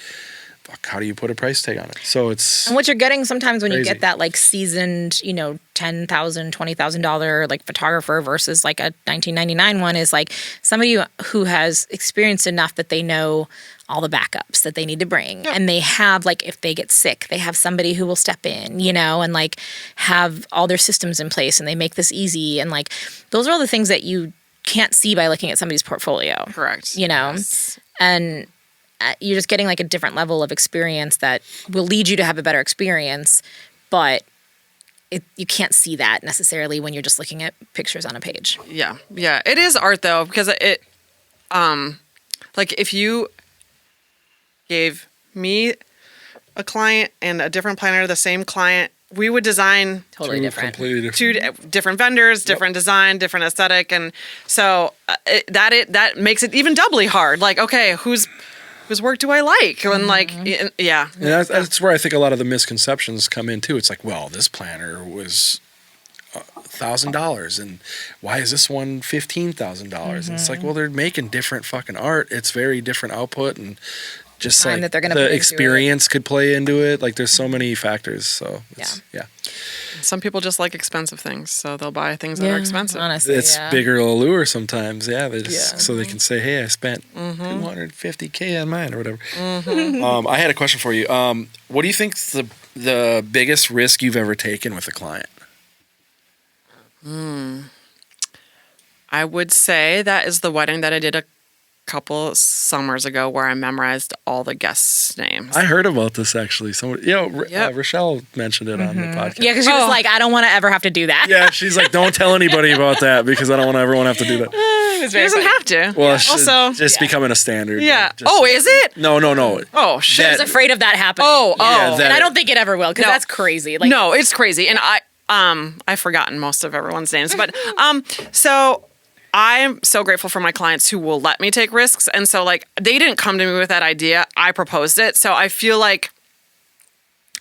fuck, how do you put a price tag on it? So it's... And what you're getting sometimes when you get that like seasoned, you know, $10,000, $20,000 like photographer versus like a $19.99 one is like somebody who has experienced enough that they know all the backups that they need to bring. Yep. And they have like, if they get sick, they have somebody who will step in, you know, and like have all their systems in place and they make this easy. And like, those are all the things that you can't see by looking at somebody's portfolio. Correct. You know, and you're just getting like a different level of experience that will lead you to have a better experience, but you can't see that necessarily when you're just looking at pictures on a page. Yeah. Yeah. It is art though, because it, like if you gave me a client and a different planner, the same client, we would design totally different. Completely different. Two different vendors, different design, different aesthetic. And so that makes it even doubly hard. Like, okay, whose work do I like? And like, yeah. And that's where I think a lot of the misconceptions come in too. It's like, well, this planner was $1,000 and why is this one $15,000? And it's like, well, they're making different fucking art. It's very different output and just like that they're gonna the experience could play into it. Like there's so many factors. So yeah. Some people just like expensive things, so they'll buy things that are expensive. Honestly, it's bigger allure sometimes. Yeah, they just so they can say, "Hey, I spent $250K on mine or whatever." I had a question for you. What do you think's the biggest risk you've ever taken with a client? I would say that is the wedding that I did a couple summers ago where I memorized all the guests' names. I heard about this actually. Rochelle mentioned it on the podcast. Yeah, because she was like, I don't want to ever have to do that. Yeah, she's like, don't tell anybody about that because I don't want everyone to have to do that. She doesn't have to. Well, also just becoming a standard. Yeah. Just, is it? No. Oh, shit. I was afraid of that happening. Yeah, and I don't think it ever will because that's crazy. Like, no, it's crazy. And I've forgotten most of everyone's names, but so I'm so grateful for my clients who will let me take risks. And so like they didn't come to me with that idea. I proposed it. So I feel like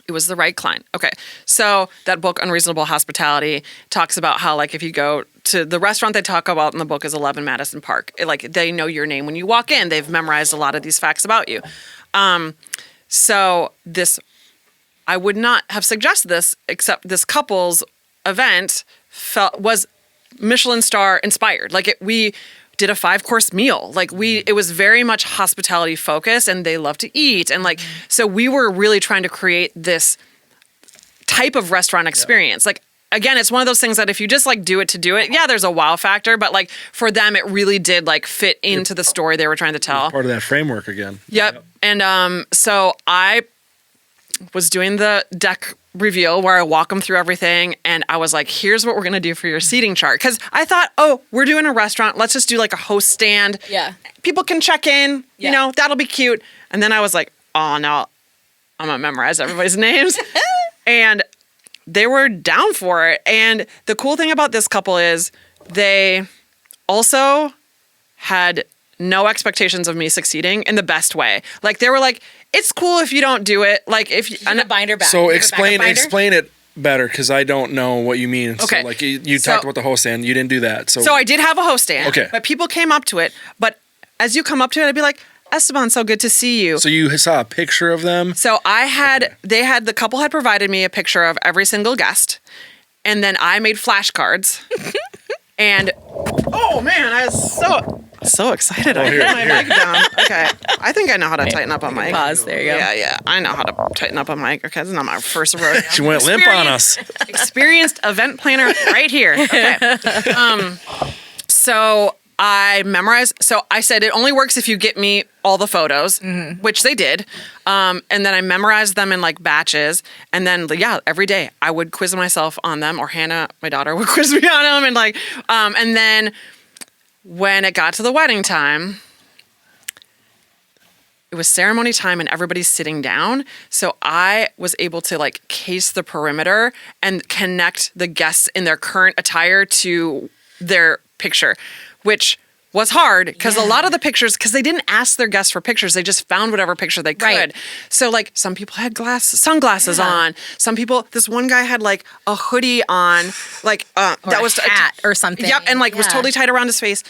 it was the right client. Okay. So that book, Unreasonable Hospitality, talks about how like if you go to the restaurant they talk about in the book is 11 Madison Park. They know your name when you walk in. They've memorized a lot of these facts about you. So I would not have suggested this except this couple's event was Michelin star inspired. Like we did a 5-course meal. Like it was very much hospitality focused and they love to eat. And like, so we were really trying to create this type of restaurant experience. Like, again, it's one of those things that if you just like do it to do it, there's a wow factor, but like for them, it really did like fit into the story they were trying to tell. Part of that framework again. Yep. And so I was doing the deck reveal where I walk them through everything. And I was like, here's what we're going to do for your seating chart. Because I thought, we're doing a restaurant. Let's just do like a host stand. Yeah. People can check in. You know, that'll be cute. And then I was like, oh, no, I'm going to memorize everybody's names. And they were down for it. And the cool thing about this couple is they also had no expectations of me succeeding in the best way. Like they were like, it's cool if you don't do it. Like if you a binder back. So explain it better because I don't know what you mean. Okay. So like you talked about the host stand, you didn't do that. So I did have a host stand. Okay. But people came up to it. But as you come up to it, I'd be like, Esteban, so good to see you. So you saw a picture of them? So the couple had provided me a picture of every single guest. And then I made flashcards. And, oh man, I was so excited. I hit my mic down. Okay. I think I know how to tighten up a mic. Pause. There you go. Yeah. I know how to tighten up a mic. Okay, this is not my first rodeo. She went limp on us. Experienced event planner right here. Okay. So I memorized. So I said it only works if you get me all the photos, which they did. And then I memorized them in like batches. And then every day I would quiz myself on them, or Hannah, my daughter, would quiz me on them, and like, and then when it got to the wedding time, it was ceremony time and everybody's sitting down. So I was able to like case the perimeter and connect the guests in their current attire to their picture, which was hard because a lot of the pictures, because they didn't ask their guests for pictures, they just found whatever picture they could. Right. So like some people had sunglasses on. Some people, this one guy had like a hoodie on, like or that was a hat or something. Yep, and like was totally tied around his face.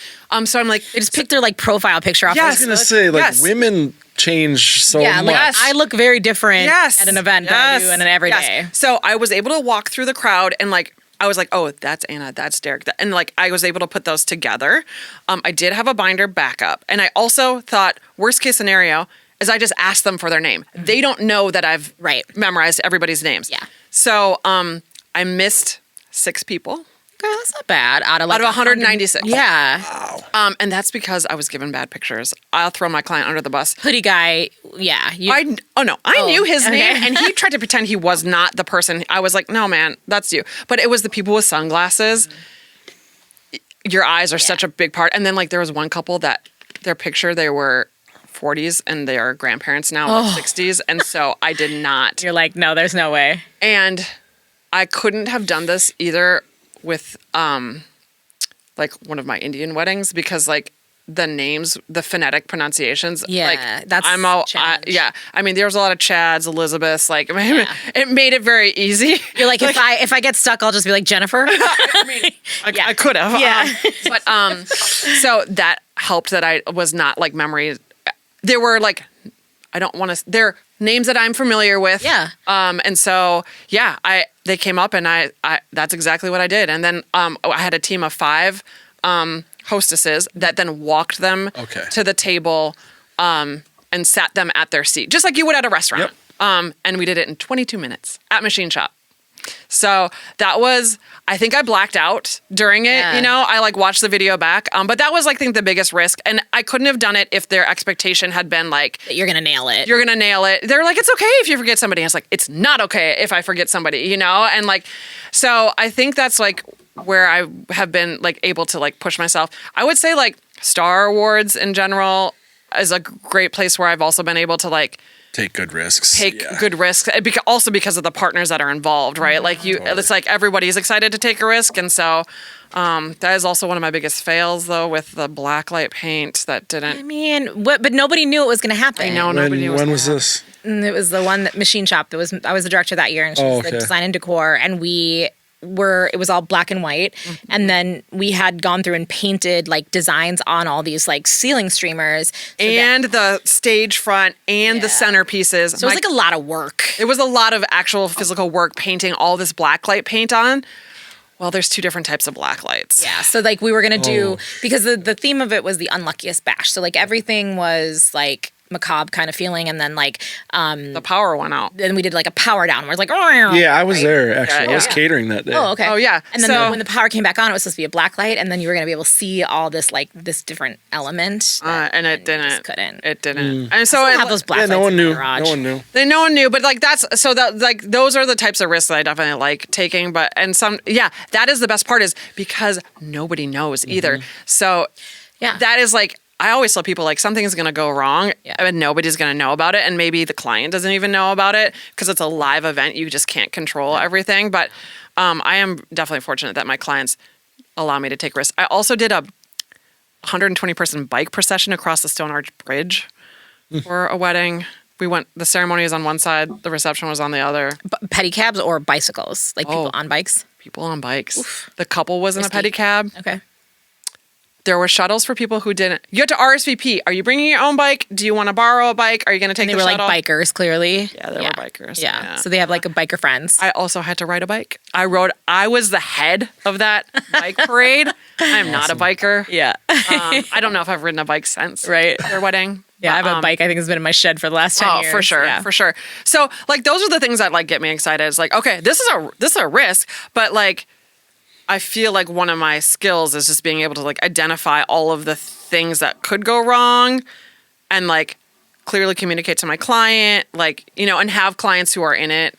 So I'm like, they just picked their like profile picture off. I was gonna say like women change so much. Like I look very different at an event than I do in an everyday. So I was able to walk through the crowd and like, I was like, oh, that's Anna, that's Derek. And like, I was able to put those together. I did have a binder backup. And I also thought, worst case scenario is I just ask them for their name. They don't know that I've memorized everybody's names. Yeah. So I missed 6 people. Okay, that's not bad. Out of 196. Yeah. Wow. And that's because I was given bad pictures. I'll throw my client under the bus. Hoodie guy, I knew his name, and he tried to pretend he was not the person. I was like, no, man, that's you. But it was the people with sunglasses. Your eyes are such a big part. And then like there was one couple that their picture, they were 40s and they are grandparents now, in their 60s. And so I did not. You're like, no, there's no way. And I couldn't have done this either with like one of my Indian weddings, because like the names, the phonetic pronunciations, that's I mean, there was a lot of Chads, Elizabeths, like it made it very easy. You're like, if I get stuck, I'll just be like Jennifer. I mean, I could have, but so that helped that I was not like memory. There were like, they're names that I'm familiar with. Yeah. And so, they came up and I that's exactly what I did. And then I had a team of 5 hostesses that then walked them to the table and sat them at their seat, just like you would at a restaurant. Yep. And we did it in 22 minutes at Machine Shop. So that was, I think I blacked out during it, I like watched the video back. But that was, I think, the biggest risk. And I couldn't have done it if their expectation had been like, you're going to nail it. You're going to nail it. They're like, it's okay if you forget somebody. And it's like, it's not okay if I forget somebody, And like, so I think that's like where I have been like able to like push myself. I would say like Star Awards in general is a great place where I've also been able to like, take good risks. Good risks. Also because of the partners that are involved, right? Like it's like everybody's excited to take a risk. And so that is also one of my biggest fails, though, with the blacklight paint that didn't. I mean, but nobody knew it was going to happen. I know, nobody knew. When was this? And it was the one that Machine Shop. I was the director that year, and she was the design and decor, and it was all black and white, and then we had gone through and painted like designs on all these like ceiling streamers and the stage front and the centerpieces. So it was like a lot of work. It was a lot of actual physical work painting all this blacklight paint on. Well, there's 2 different types of black lights. Yeah, so like we were gonna do, because the theme of it was the unluckiest bash. So like everything was like macabre kind of feeling, and then like the power went out. Then we did like a power down where it's like I was there actually. I was catering that day. Oh, okay. Oh yeah. And then when the power came back on, it was supposed to be a black light, and then you were gonna be able to see all this like this different element. And it didn't. Just couldn't. It didn't. And so I have those black lights. No one knew. No one knew. But like those are the types of risks that I definitely like taking. But that is the best part, is because nobody knows either. So that is like, I always tell people like something is going to go wrong and nobody's going to know about it. And maybe the client doesn't even know about it because it's a live event. You just can't control everything. But I am definitely fortunate that my clients allow me to take risks. I also did a 120-person bike procession across the Stone Arch Bridge for a wedding. The ceremony was on one side, the reception was on the other. Pedicabs or bicycles? Like people on bikes? People on bikes. Oof. The couple was in a pedicab. Okay. There were shuttles for people who didn't. You had to RSVP. Are you bringing your own bike? Do you want to borrow a bike? Are you going to take They the were shuttle? like bikers, clearly. Yeah, they were bikers. Yeah. So they have like a biker friends. I also had to ride a bike. I was the head of that bike parade. I'm not a biker. Yeah. I don't know if I've ridden a bike since their wedding. Yeah, I have a bike I think has been in my shed for the last 10 years. For sure, Yeah. for sure. So like those are the things that like get me excited. It's like, okay, this is a risk, but like I feel like one of my skills is just being able to like identify all of the things that could go wrong and like clearly communicate to my client, like, you know, and have clients who are in it.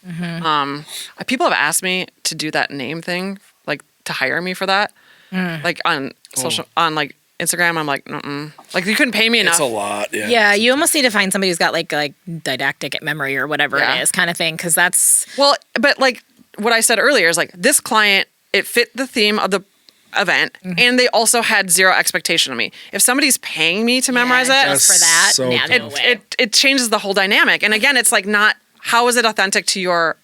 People have asked me to do that name thing, like to hire me for that. Like on social, on like Instagram, I'm like, like you couldn't pay me enough. It's a lot. Yeah. Yeah, you almost need to find somebody who's got like didactic memory or whatever it is kind of thing. Cause that's. Well, but like what I said earlier is like this client, it fit the theme of the event and they also had zero expectation of me. If somebody's paying me to memorize it, just for that, so no way. it changes the whole dynamic. And again, it's like not, how is it authentic to your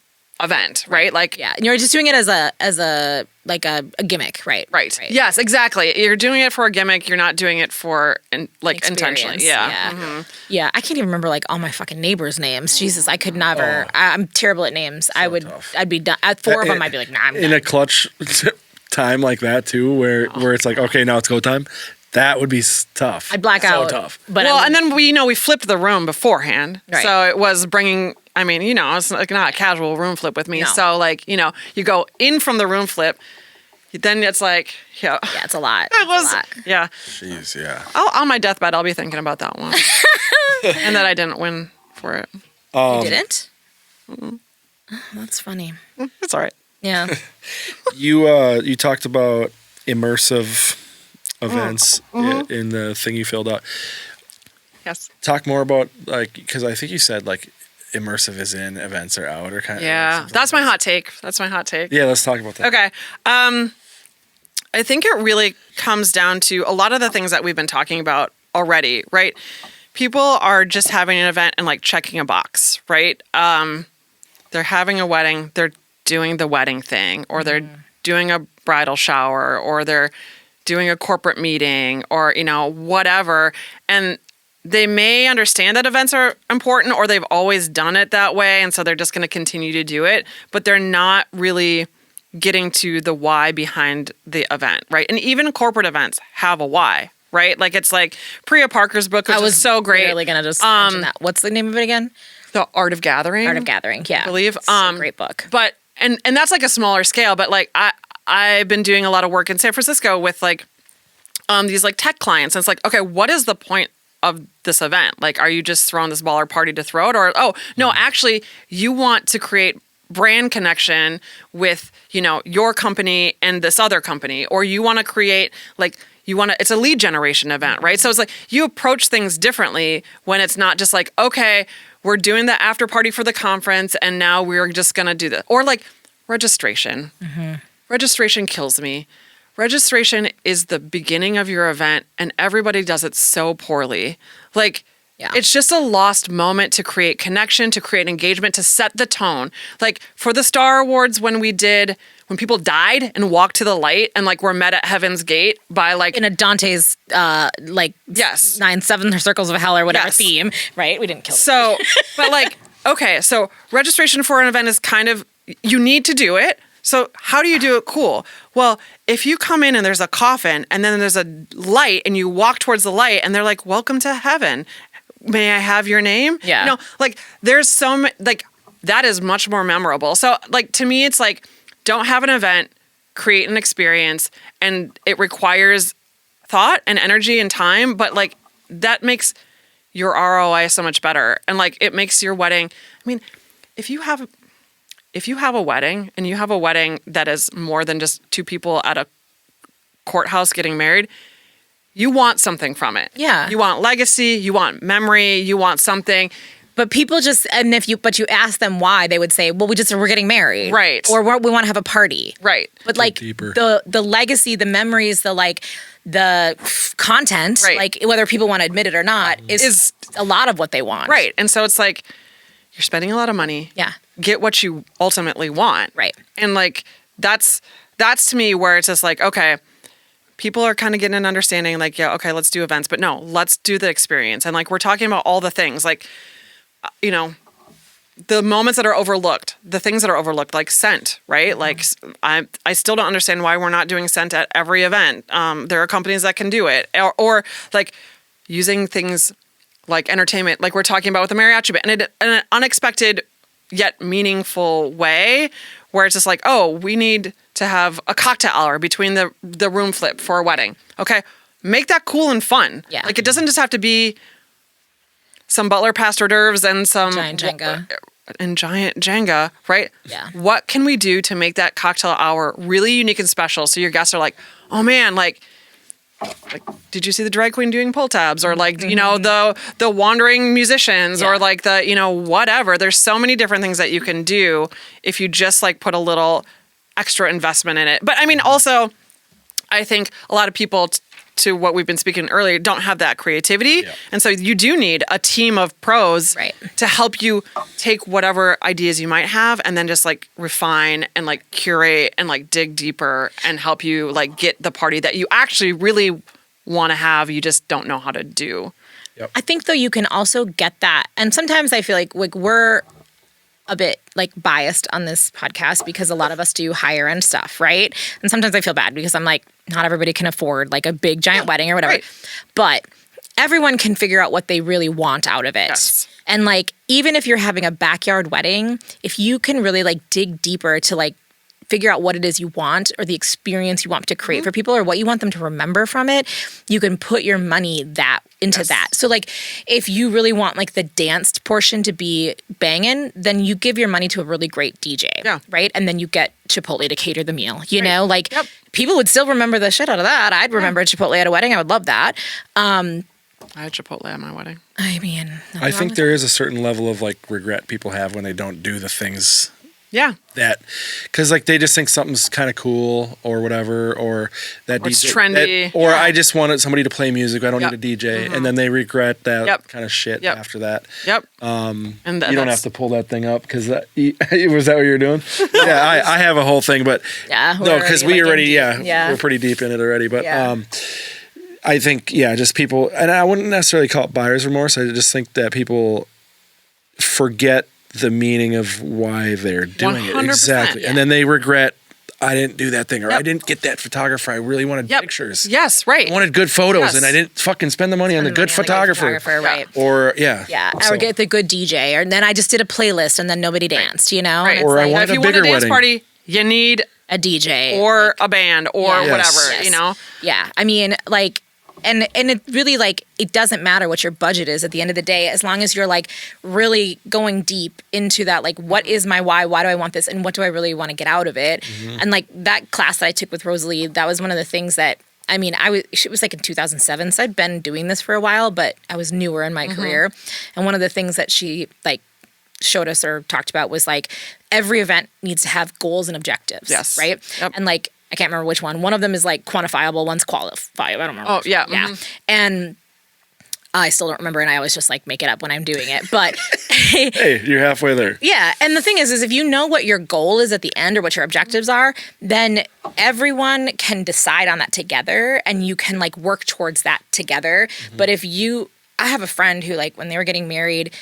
event, right? Like, Yeah, and you're just doing it as a like a gimmick, right? Right. Yes, exactly. You're doing it for a gimmick. You're not doing it for intentionally. Experience, Yeah. Yeah, I can't even remember like all my fucking neighbors' names. Jesus, I could never. I'm terrible at names. I'd be done. At 4 of them, I'd be like, nah, I'm in done. a clutch time like that too, where it's like, okay, now it's go time. That would be tough. I'd black out. So tough. But Well, and then we flipped the room beforehand. Right. So it was bringing, I mean, you know, it's like not a casual room flip with me. No. So like, you know, you go in from the room flip, then it's like, yeah. yeah, it's a lot. It was, a lot. yeah. Jeez, yeah. On my deathbed, I'll be thinking about that one. And that I didn't win for it. You didn't? Oh, that's funny. It's all right. Yeah. You talked about immersive events in the thing you filled out. Yes. Talk more about like, because I think you said like immersive is in, events are out, or kind of. Yeah. That's my hot take. Yeah, let's talk about that. Okay. I think it really comes down to a lot of the things that we've been talking about already, right? People are just having an event and like checking a box, right? They're having a wedding, they're doing the wedding thing, or they're doing a bridal shower, or they're doing a corporate meeting, or, you know, whatever. And they may understand that events are important, or they've always done it that way, and so they're just going to continue to do it, but they're not really getting to the why behind the event, right? And even corporate events have a why, right? Like it's like Priya Parker's book, which is so great. Really gonna just mention that. What's the name of it again? The Art of Gathering. Art of Gathering. Yeah, I believe. It's a great book. But and that's like a smaller scale. But like I've been doing a lot of work in San Francisco with like these like tech clients, and it's like, okay, what is the point of this event? Like, are you just throwing this baller party to throw it, or no, actually, you want to create brand connection with, you know, your company and this other company, or you want to create like it's a lead generation event, right? So it's like you approach things differently when it's not just like, okay, we're doing the after party for the conference and now we're just gonna do this. Or like registration. Registration kills me. Registration is the beginning of your event and everybody does it so poorly. Like, it's just a lost moment to create connection, to create engagement, to set the tone. Like for the Star Awards, when people died and walked to the light and like were met at Heaven's Gate by like in a Dante's like 9/7 circles of hell or whatever theme, right? We didn't kill them. So, but like, okay, so registration for an event is kind of, you need to do it. So how do you do it cool? Well, if you come in and there's a coffin and then there's a light and you walk towards the light and they're like, welcome to heaven. May I have your name? Yeah. You know, like there's like that is much more memorable. So like to me, it's like, don't have an event, create an experience, and it requires thought and energy and time, but like that makes your ROI so much better. And like it makes your wedding, I mean, if you have a wedding and you have a wedding that is more than just two people at a courthouse getting married, you want something from it. Yeah. You want legacy, you want memory, you want something. But people just, and if you ask them why, they would say, well, we're getting married. Right. Or we want to have a party. Right. But like deeper. the legacy, the memories, the content, Right. like whether people want to admit it or not, is a lot of what they want. Right. And so it's like, you're spending a lot of money. Yeah. Get what you ultimately want. Right. And like, that's to me where it's just like, okay, people are kind of getting an understanding like, yeah, okay, let's do events, but no, let's do the experience. And like, we're talking about all the things like, you know, the moments that are overlooked, the things that are overlooked, like scent, right? Like I still don't understand why we're not doing scent at every event. There are companies that can do it, or like using things like entertainment, like we're talking about with the mariachi band, in an unexpected yet meaningful way, where it's just like, oh, we need to have a cocktail hour between the room flip for a wedding. Okay, make that cool and fun. Yeah. Like it doesn't just have to be some butler passed hors d'oeuvres and some Giant Jenga. And giant Jenga, right? Yeah. What can we do to make that cocktail hour really unique and special so your guests are like, oh man, like did you see the drag queen doing pull tabs, or like you know the wandering musicians, or like the you know whatever. There's so many different things that you can do if you just like put a little extra investment in it. But I mean, also, I think a lot of people, to what we've been speaking earlier, don't have that creativity. Yeah. And so you do need a team of pros to help you take whatever ideas you might have and then just like refine and like curate and like dig deeper and help you like get the party that you actually really want to have. You just don't know how to do. Yep. I think though you can also get that. And sometimes I feel like we're a bit like biased on this podcast because a lot of us do higher end stuff, right? And sometimes I feel bad because I'm like, not everybody can afford like a big giant wedding or whatever. Right. But everyone can figure out what they really want out of it. Yes. And like, even if you're having a backyard wedding, if you can really like dig deeper to like figure out what it is you want or the experience you want to create for people or what you want them to remember from it, you can put your money into that. So like if you really want like the danced portion to be banging, then you give your money to a really great DJ, right? And then you get Chipotle to cater the meal, you know? Like people would still remember the shit out of that. I'd remember Chipotle at a wedding. I would love that. I had Chipotle at my wedding. I mean, I think there is a certain level of like regret people have when they don't do the things. Yeah. That, because like they just think something's kind of cool or whatever, or that or it's DJ, trendy. Or I just wanted somebody to play music. I don't need a DJ, and then they regret that kind of shit after that. Yep. And you don't have to pull that thing up because was that what you were doing? Yeah, I have a whole thing, but no, because we already we're pretty deep in it already. But I think just people, and I wouldn't necessarily call it buyer's remorse. I just think that people forget the meaning of why they're doing it. Exactly. And then they regret, I didn't do that thing, or I didn't get that photographer. I really wanted pictures. Yes, right. I wanted good photos, and I didn't fucking spend the money on the good photographer. Right. Or, or get the good DJ, or then I just did a playlist and then nobody danced, you know? Right. Or I wanted if you a bigger want a dance wedding. party, you need a DJ. Or a band, or whatever, you know? Yeah. I mean, like, and it really, like, it doesn't matter what your budget is at the end of the day, as long as you're, like, really going deep into that, like, what is my why do I want this, and what do I really want to get out of it? And, like, that class that I took with Rosalie, that was one of the things that, I mean, it was, like, in 2007, so I'd been doing this for a while, but I was newer in my career. And one of the things that she, like, showed us or talked about was, like, every event needs to have goals and objectives, right? Yep. And, like, I can't remember which one. One of them is like quantifiable, one's qualifiable. I don't remember. Oh, yeah. Yeah. And I still don't remember, and I always just like make it up when I'm doing it. But hey, you're halfway there. Yeah. And the thing is if you know what your goal is at the end or what your objectives are, then everyone can decide on that together and you can like work towards that together. But I have a friend who, like, when they were getting married,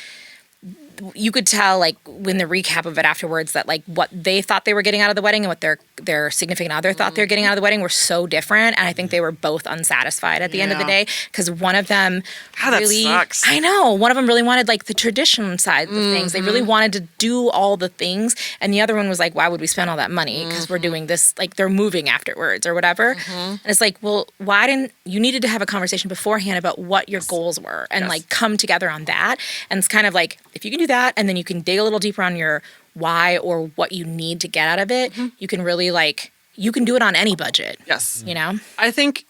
you could tell, like, when the recap of it afterwards, that, like, what they thought they were getting out of the wedding and what their significant other thought they were getting out of the wedding were so different. And I think they were both unsatisfied at the end of the day, because one of them really, that sucks. I know, one of them really wanted, like, the tradition side of things. They really wanted to do all the things. And the other one was like, why would we spend all that money? Because we're doing this, like, they're moving afterwards or whatever. And it's like, well, why didn't you needed to have a conversation beforehand about what your goals were and like come together on that. And it's kind of like, if you can do that, and then you can dig a little deeper on your why or what you need to get out of it, you can really, like, you can do it on any budget. Yes. You know? I think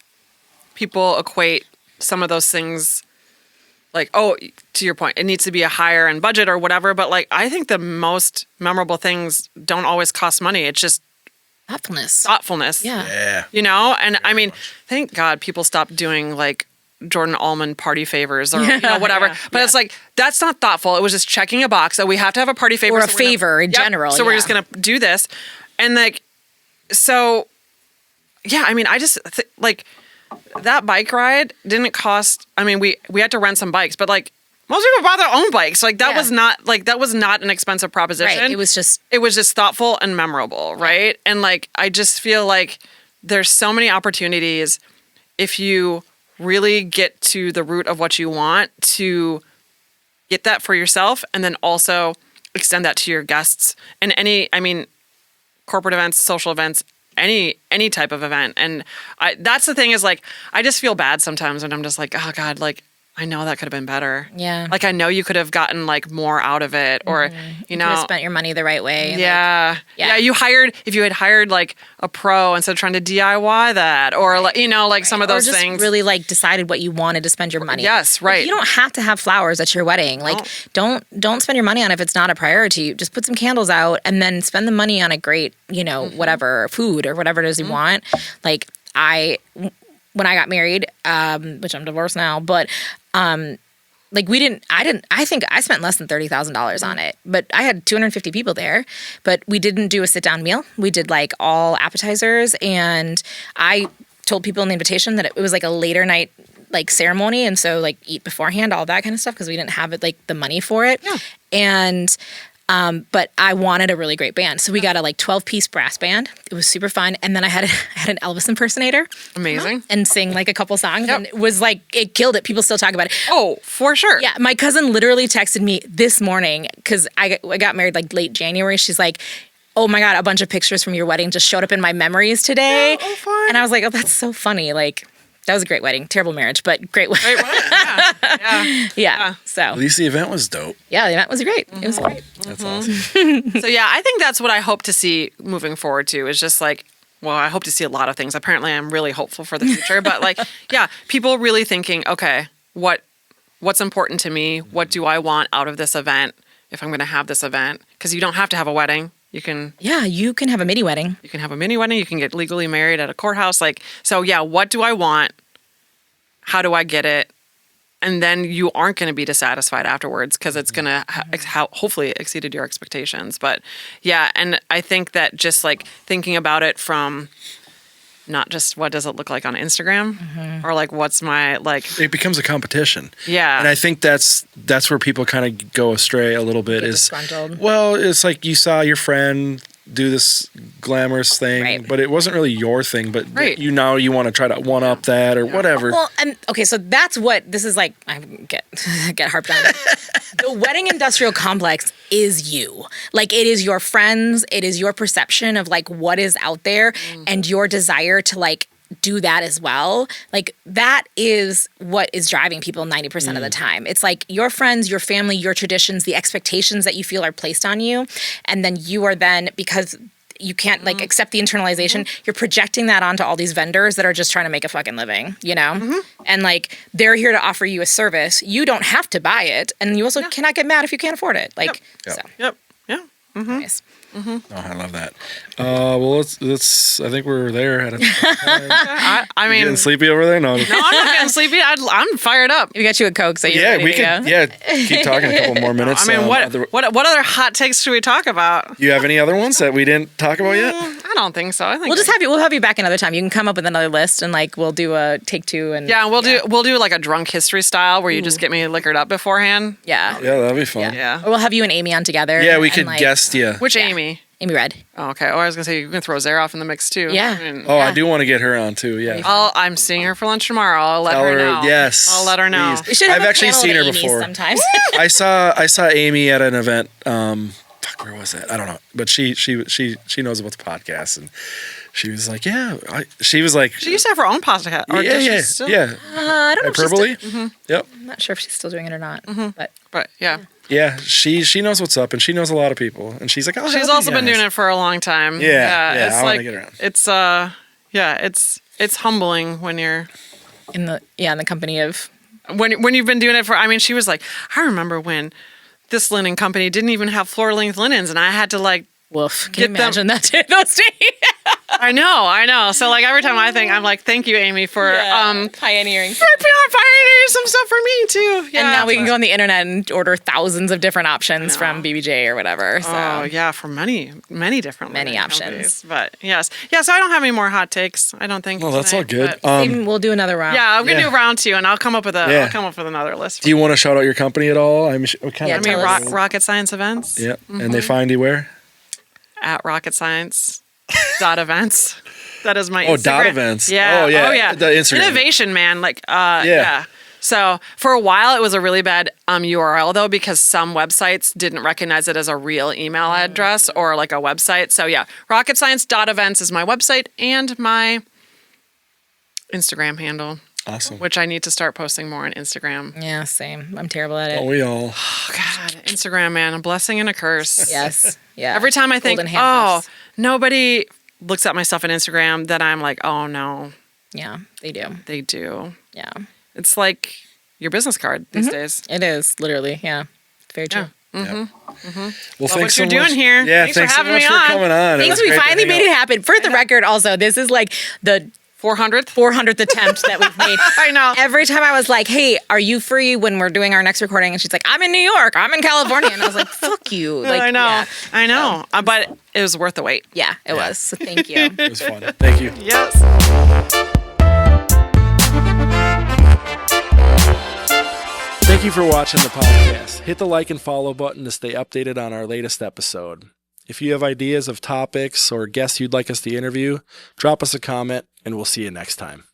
people equate some of those things, like, oh, to your point, it needs to be a higher end budget or whatever. But, like, I think the most memorable things don't always cost money. It's just thoughtfulness. Yeah. You know? And I mean, thank God people stopped doing, like, Jordan Allman party favors or you know, whatever. But it's like, that's not thoughtful. It was just checking a box that we have to have a party favor. Or a favor in general. So we're just going to do this. And, like, so yeah, I mean, I just like that bike ride didn't cost. I mean, we had to rent some bikes, but like most people bought their own bikes. Like that was not an expensive proposition. Right. It was just thoughtful and memorable, right? And like I just feel like there's so many opportunities if you really get to the root of what you want to get that for yourself, and then also extend that to your guests and corporate events, social events, any type of event. And that's the thing is like, I just feel bad sometimes when I'm just like, oh God, like I know that could have been better. Yeah. Like I know you could have gotten like more out of it, or you know, could have spent your money the right way. Yeah. If you had hired like a pro instead of trying to DIY that, or like, you know, like some of those or just things. Really like decided what you wanted to spend your money. Yes, right. Like, you don't have to have flowers at your wedding. Like don't spend your money on if it's not a priority. Just put some candles out and then spend the money on a great, you know, whatever food or whatever it is you want. Like when I got married, which I'm divorced now, but like I think I spent less than $30,000 on it, but I had 250 people there, but we didn't do a sit down meal. We did like all appetizers, and I told people in the invitation that it was like a later night like ceremony. And so like eat beforehand, all that kind of stuff. Cause we didn't have it like the money for it. Yeah. And, but I wanted a really great band. So we got a like 12-piece brass band. It was super fun. And then I had an Elvis impersonator. Amazing. And sing like a couple songs. And it was like, it killed it. People still talk about it. Oh, for sure. Yeah. My cousin literally texted me this morning because I got married like late January. She's like, oh my God, a bunch of pictures from your wedding just showed up in my memories today. Oh, fun. And I was like, oh, that's so funny. Like, that was a great wedding. Terrible marriage, but great wedding. Great wedding. Yeah. So. At least the event was dope. Yeah, the event was great. It was great. That's awesome. So yeah, I think that's what I hope to see moving forward too, is just like, well, I hope to see a lot of things. Apparently I'm really hopeful for the future, but like, yeah, people really thinking, okay, what's important to me? What do I want out of this event if I'm going to have this event? Because you don't have to have a wedding. You can have a mini wedding. You can have a mini wedding. You can get legally married at a courthouse. Like, so yeah, what do I want? How do I get it? And then you aren't going to be dissatisfied afterwards because it's going to hopefully exceeded your expectations. But yeah, and I think that just like thinking about it from not just what does it look like on Instagram or like what's my like. It becomes a competition. Yeah. And I think that's where people kind of go astray a little bit. Well, it's like you saw your friend do this glamorous thing, but it wasn't really your thing, but you want to try to one up that or whatever. Well, and okay, so that's what this is like. I get harped on. The wedding industrial complex is you. Like it is your friends, it is your perception of like what is out there and your desire to like do that as well. Like that is what is driving people 90% of the time. It's like your friends, your family, your traditions, the expectations that you feel are placed on you. And then you are then, because you can't like accept the internalization, you're projecting that onto all these vendors that are just trying to make a fucking living, you know? And like they're here to offer you a service. You don't have to buy it. And you also cannot get mad if you can't afford it. Like, so. Yeah. Nice. Oh, I love that. Well, let's. I think we're there at a time. I mean, getting sleepy over there? No, I'm not getting sleepy. I'm fired up. We got you a Coke, so you're ready we to could. go. Yeah, keep talking a couple more minutes. I mean, what other hot takes should we talk about? You have any other ones that we didn't talk about yet? I don't think so. I think we'll have you back another time. You can come up with another list and like we'll do a take two and we'll do like a drunk history style where you just get me liquored up beforehand. Yeah, that'd be fun. Yeah. Or we'll have you and Amy on together. Yeah, we could guest you. Which Amy? Amy Red. Oh, okay. Oh, I was gonna say you can throw Zara off in the mix too. Yeah. I do want to get her on too. Yeah. I'm seeing her for lunch tomorrow. I'll let her know. Yes. I'll let her know. I've actually seen her before. Sometimes. I saw Amy at an event. Where was that? I don't know. But she knows about the podcast, and she was like, she was like, she used to have her own podcast. Yeah. I don't know. Hyperbole. Yep. I'm not sure if she's still doing it or not, but yeah. Yeah, she knows what's up, and she knows a lot of people, and she's like, oh, she's also been doing it for a long time. Yeah, it's I like want to get around. It's humbling when you're in the company of when you've been doing it for. I mean, she was like, I remember when this linen company didn't even have floor length linens, and I had to like. Woof. Can you imagine that those days? I know. So like every time I think, I'm like, thank you, Amy, for pioneering. for pioneering some stuff for me too. Yeah. And now we can go on the internet and order thousands of different options from BBJ or whatever. So. Oh yeah, for many different options. companies. But yes. So I don't have any more hot takes. I don't think. Well, that's all good. We'll do another round. Yeah, I'm gonna do round 2, and I'll come up with another list. Do you want to shout out your company at all? Rocket Science Events. Yeah, and they find you where? At rocketscience.events. That is my Instagram. Dot events. Yeah. Oh yeah. Oh yeah. The Instagram. Innovation, man. Like yeah. So for a while it was a really bad URL though, because some websites didn't recognize it as a real email address or like a website. So yeah, rocketscience.events is my website and my Instagram handle. Awesome. Which I need to start posting more on Instagram. Yeah, same. I'm terrible at it. Oh, we all. Oh God, Instagram, man, a blessing and a curse. Yes. Yeah. Every time I think, nobody looks at my stuff on Instagram, then I'm like, oh no. Yeah, they do. They do. Yeah. It's like your business card these days. It is, literally. Yeah. Very true. Yeah. Well, Well, thanks what so you're doing much. here. Yeah, thanks for having so much me on. for coming on. Thanks, we finally made it happen. For the record, also, this is like the 400th attempt that we've made. I know. Every time I was like, hey, are you free when we're doing our next recording? And she's like, I'm in New York. I'm in California. And I was like, fuck you. Like, I know. Yeah. I know. But it was worth the wait. Yeah, it was. So thank you. It was fun. Thank you. Yes. Thank you for watching the podcast. Hit the like and follow button to stay updated on our latest episode. If you have ideas of topics or guests you'd like us to interview, drop us a comment and we'll see you next time.